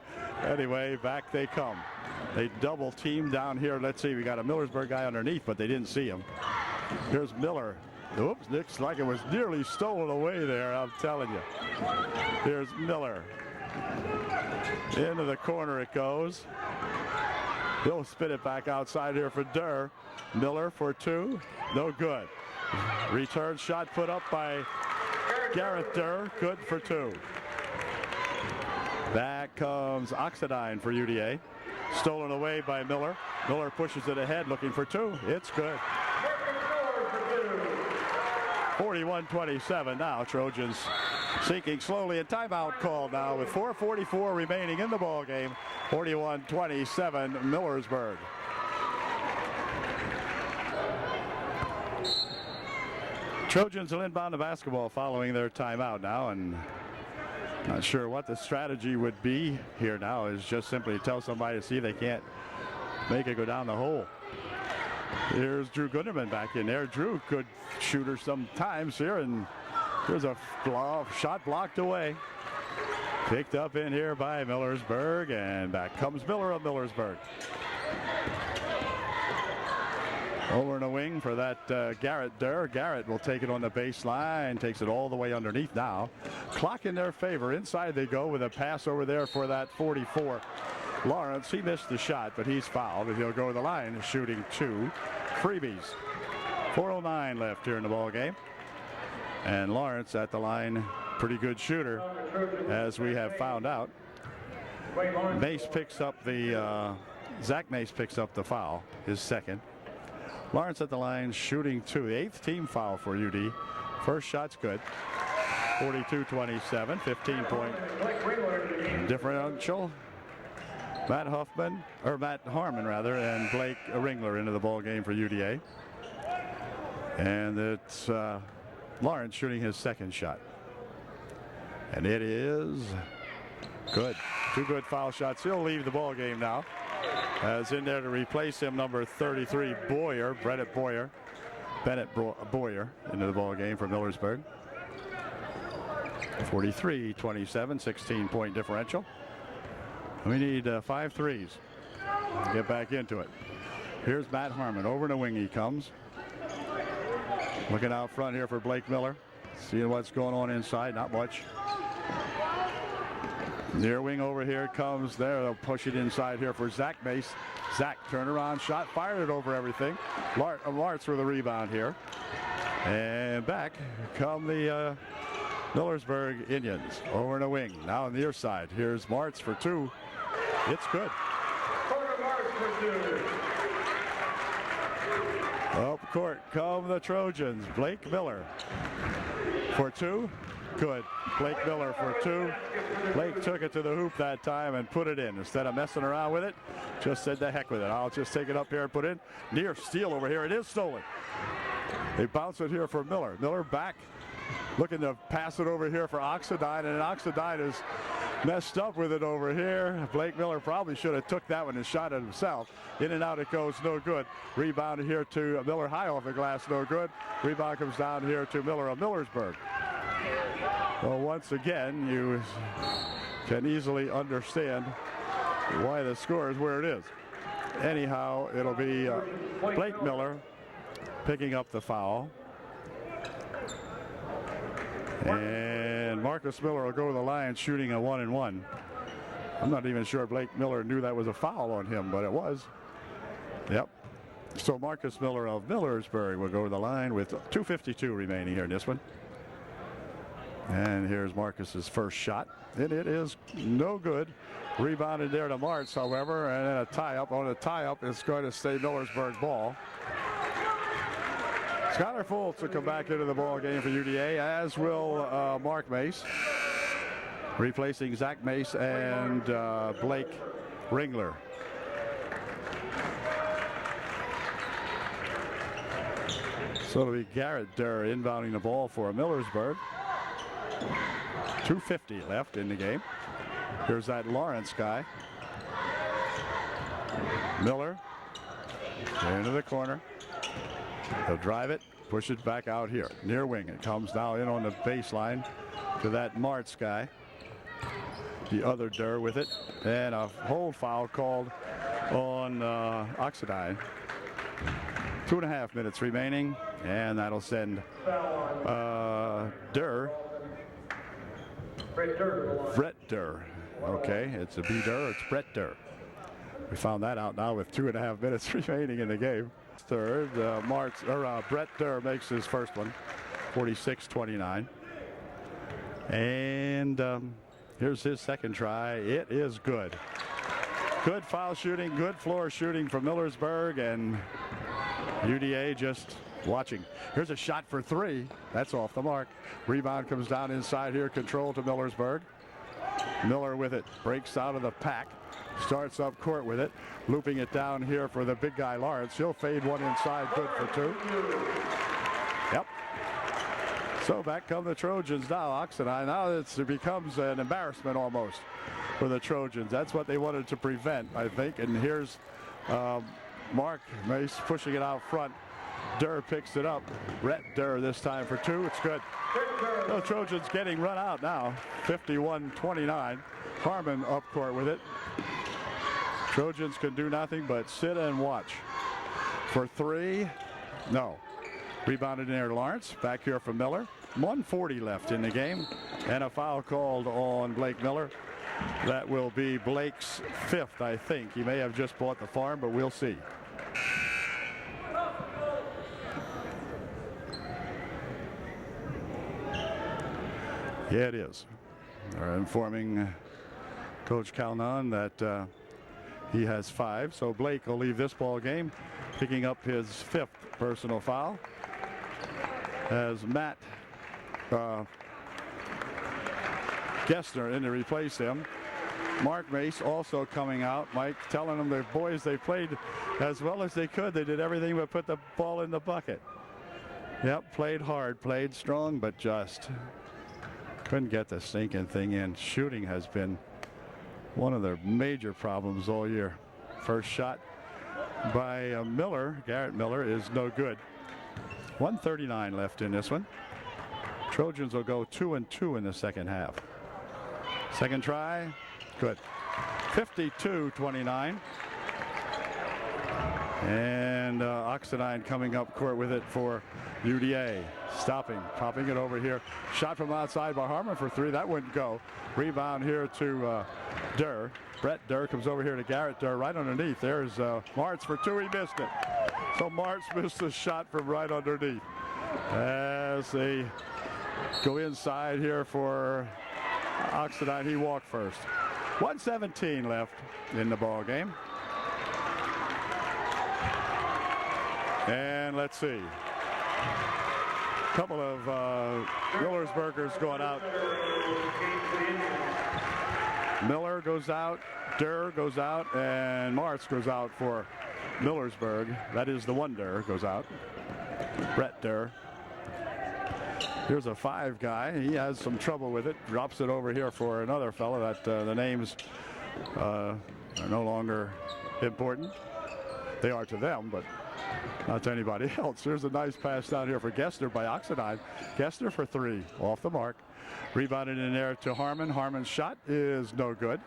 Anyway, back they come. They double team down here. Let's see, we got a Millersburg guy underneath, but they didn't see him. Here's Miller. Oops, looks like it was nearly stolen away there, I'm telling you. Here's Miller. Into the corner it goes. He'll spin it back outside here for Durr. Miller for two. No good. Return shot put up by Garrett Durr. Good for two. Back comes Oxidine for UDA. Stolen away by Miller. Miller pushes it ahead looking for two. It's good. 41-27 now. Trojans sinking slowly. And timeout called now with 4:44 remaining in the ball game. 41-27 Millersburg. Trojans will inbound the basketball following their timeout now, and not sure what the strategy would be here now. Is just simply to tell somebody to see if they can't make it go down the hole. Here's Drew Gunderman back in there. Drew, good shooter sometimes here, and here's a shot blocked away. Picked up in here by Millersburg, and back comes Miller of Millersburg. Over in the wing for that Garrett Durr. Garrett will take it on the baseline, takes it all the way underneath now. Clock in their favor. Inside they go with a pass over there for that 44. Lawrence, he missed the shot, but he's fouled, and he'll go to the line shooting two freebies. 4:09 left here in the ball game. And Lawrence at the line, pretty good shooter, as we have found out. Mace picks up the, Zach Mace picks up the foul, his second. Lawrence at the line shooting two, the 8th team foul for UD. First shot's good. 42-27, 15-point differential. Matt Harmon rather, and Blake Ringler into the ball game for UDA. And it's Lawrence shooting his second shot. And it is good. Two good foul shots. He'll leave the ball game now. As in there to replace him, number 33, Boyer, Bennett Boyer into the ball game for Millersburg. 43-27, 16-point differential. We need 5 threes. get back into it. Here's Matt Harmon. Over in the wing he comes. Looking out front here for Blake Miller. Seeing what's going on inside. Not much. Near wing over here comes there. They'll push it inside here for Zach Mace. Zach, turnaround shot, fired it over everything. Lartz with a rebound here. And back come the Millersburg Indians. Over in the wing. Now on the near side. Here's Martz for two. It's good. Up court come the Trojans. Blake Miller for two. Good. Blake Miller for two. Blake took it to the hoop that time and put it in. Instead of messing around with it, just said the heck with it. I'll just take it up here and put it in. Near steal over here. It is stolen. They bounce it here for Miller. Miller back. Looking to pass it over here for Oxidine, and Oxidine is messed up with it over here. Blake Miller probably should have took that one and shot it himself. In and out it goes, no good. Rebound here to Miller, high off the glass, no good. Rebound comes down here to Miller of Millersburg. Well, once again, you can easily understand why the score is where it is. Anyhow, it'll be Blake Miller picking up the foul. And Marcus Miller will go to the line shooting a 1-and-1. I'm not even sure Blake Miller knew that was a foul on him, but it was. Yep. So Marcus Miller of Millersburg will go to the line with 2:52 remaining here in this one. And here's Marcus's first shot. And it is no good. Rebounded there to Martz, however, and then a tie-up. On a tie-up, it's going to stay Millersburg ball. Skylar Fultz will come back into the ball game for UDA, as will Mark Mace, replacing Zach Mace and Blake Ringler. So it'll be Garrett Durr inbounding the ball for Millersburg. 2:50 left in the game. Here's that Lawrence guy. Miller into the corner. He'll drive it, push it back out here. Near wing. It comes now in on the baseline to that Martz guy. The other Durr with it. And a hold foul called on Oxidine. 2.5 minutes remaining. And that'll send Durr. Brett Durr. Okay, it's a B Durr. It's Brett Durr. We found that out now with 2.5 minutes remaining in the game. Third, Brett Durr makes his first one, 46-29. And here's his second try. It is good. Good foul shooting, good floor shooting from Millersburg, and UDA just watching. Here's a shot for three. That's off the mark. Rebound comes down inside here. Control to Millersburg. Miller with it. Breaks out of the pack. Starts up court with it. Looping it down here for the big guy Lawrence. He'll fade one inside. Good for two. Yep. So back come the Trojans now. Oxidine. Now it becomes an embarrassment almost for the Trojans. That's what they wanted to prevent, I think. And here's Mark Mace pushing it out front. Durr picks it up. Brett Durr this time for two. It's good. The Trojans getting run out now. 51-29. Harmon up court with it. Trojans can do nothing but sit and watch. For three. No. Rebounded in there Lawrence. Back here from Miller. 1:40 left in the game. And a foul called on Blake Miller. That will be Blake's fifth, I think. He may have just bought the farm, but we'll see. Yeah, it is. They're informing Coach Calnon that he has 5. So Blake will leave this ball game, picking up his 5th personal foul. As Matt Gessner in to replace him. Mark Mace also coming out. Mike telling them the boys they played as well as they could. They did everything but put the ball in the bucket. Yep, played hard, played strong, but just couldn't get the stinking thing in. Shooting has been one of their major problems all year. First shot by Miller, Garrett Miller, is no good. 1:39 left in this one. Trojans will go 2-2 in the second half. Second try, good. 52-29. And Oxidine coming up court with it for UDA. Stopping, popping it over here. Shot from outside by Harmon for three. That wouldn't go. Rebound here to Durr. Brett Durr comes over here to Garrett Durr right underneath. There's Martz for two. He missed it. So Martz missed a shot from right underneath. As they go inside here for Oxidine, he walked first. 1:17 left in the ball game. And let's see. A couple of Millersburgers going out. Miller goes out, Durr goes out, and Martz goes out for Millersburg. That is the one Durr goes out. Brett Durr. Here's a 5 guy. He has some trouble with it. Drops it over here for another fellow that the names are no longer important. They are to them, but not to anybody else. Here's a nice pass down here for Gessner by Oxidine. Gessner for 3, off the mark. Rebounded in there to Harmon. Harmon's shot is no good,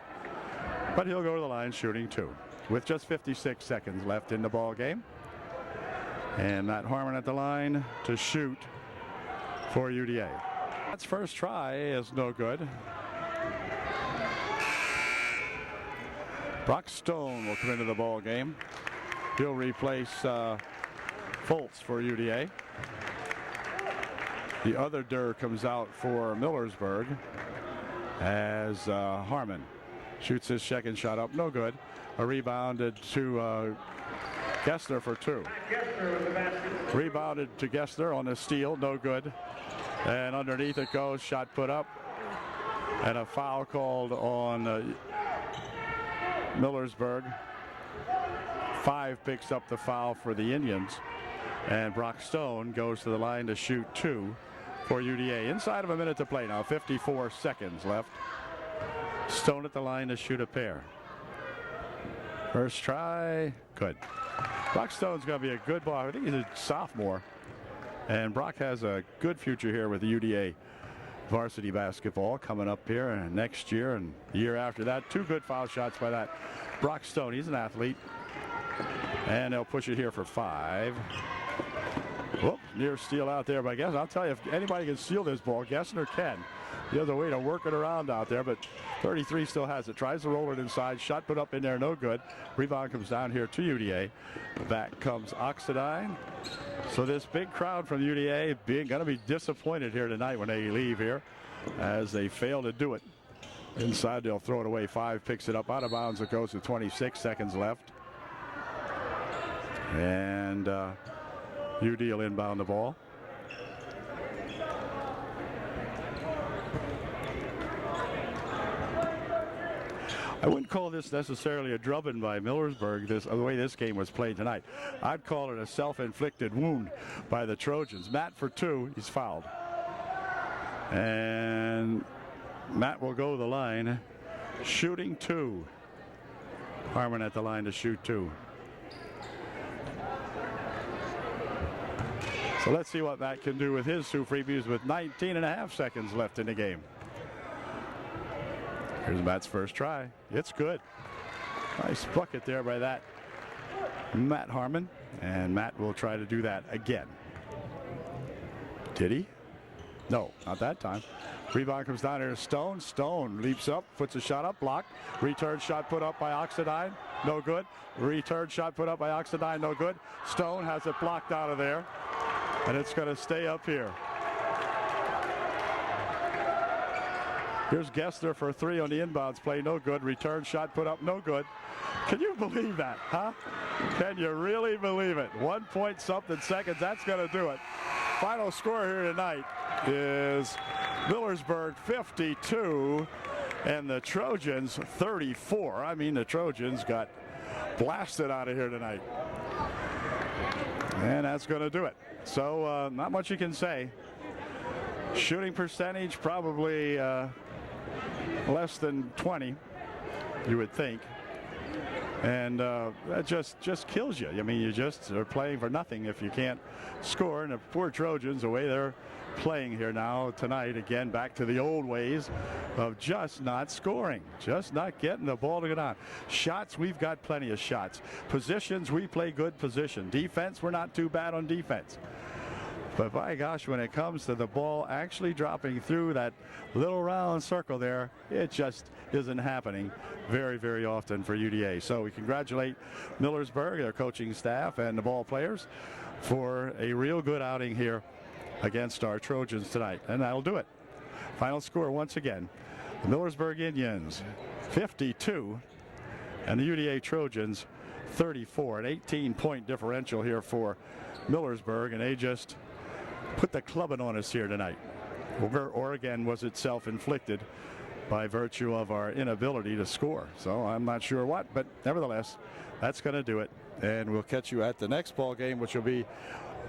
but he'll go to the line shooting 2 with just 56 seconds left in the ball game. And Matt Harmon at the line to shoot for UDA. That's first try is no good. Brock Stone will come into the ball game. He'll replace Foltz for UDA. The other Durr comes out for Millersburg as Harmon shoots his second shot up, no good. A rebounded to Gessner for 2. Rebounded to Gessner on the steal, no good. And underneath it goes, shot put up. And a foul called on Millersburg. 5 picks up the foul for the Indians. And Brock Stone goes to the line to shoot 2 for UDA. Inside of a minute to play now, 54 seconds left. Stone at the line to shoot a pair. First try, good. Brock Stone's going to be a good ball. I think he's a sophomore. And Brock has a good future here with the UDA varsity basketball coming up here next year and the year after that. 2 good foul shots by that Brock Stone. He's an athlete. And they'll push it here for 5. Whoop, near steal out there by Gessner. I'll tell you, if anybody can steal this ball, Gessner can. He has a way to work it around out there, but 33 still has it. Tries to roll it inside. Shot put up in there, no good. Rebound comes down here to UDA. Back comes Oxidine. So this big crowd from UDA going to be disappointed here tonight when they leave here, as they fail to do it. Inside, they'll throw it away. 5 picks it up out of bounds. It goes with 26 seconds left. And UD will inbound the ball. I wouldn't call this necessarily a drubbing by Millersburg, the way this game was played tonight. I'd call it a self-inflicted wound by the Trojans. Matt for 2, he's fouled. And Matt will go to the line, shooting 2. Harmon at the line to shoot 2. So let's see what Matt can do with his 2 freebies with 19.5 seconds left in the game. Here's Matt's first try. It's good. Nice bucket there by that Matt Harmon. And Matt will try to do that again. Did he? No, not that time. Rebound comes down here to Stone. Stone leaps up, puts a shot up, blocked. Return shot put up by Oxidine. No good. Return shot put up by Oxidine. No good. Stone has it blocked out of there. And it's going to stay up here. Here's Gessner for 3 on the inbounds play. No good. Return shot put up. No good. Can you believe that, huh? Can you really believe it? 1 point something seconds. That's going to do it. Final score here tonight is Millersburg 52 and the Trojans 34. I mean, the Trojans got blasted out of here tonight. And that's going to do it. So not much you can say. Shooting percentage probably less than 20, you would think. And that just kills you. I mean, you just are playing for nothing if you can't score. And the poor Trojans, the way they're playing here now tonight, again, back to the old ways of just not scoring, just not getting the ball to get on. Shots, we've got plenty of shots. Positions, we play good position. Defense, we're not too bad on defense. But by gosh, when it comes to the ball actually dropping through that little round circle there, it just isn't happening very, very often for UDA. So we congratulate Millersburg, their coaching staff, and the ball players for a real good outing here against our Trojans tonight. And that'll do it. Final score once again, the Millersburg Indians 52 and the UDA Trojans 34. An 18-point differential here for Millersburg, and they just put the clubbing on us here tonight. Or again, was it self-inflicted by virtue of our inability to score? So I'm not sure what, but nevertheless, that's going to do it. And we'll catch you at the next ball game, which will be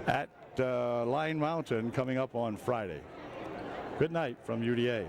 at Line Mountain coming up on Friday. Good night from UDA.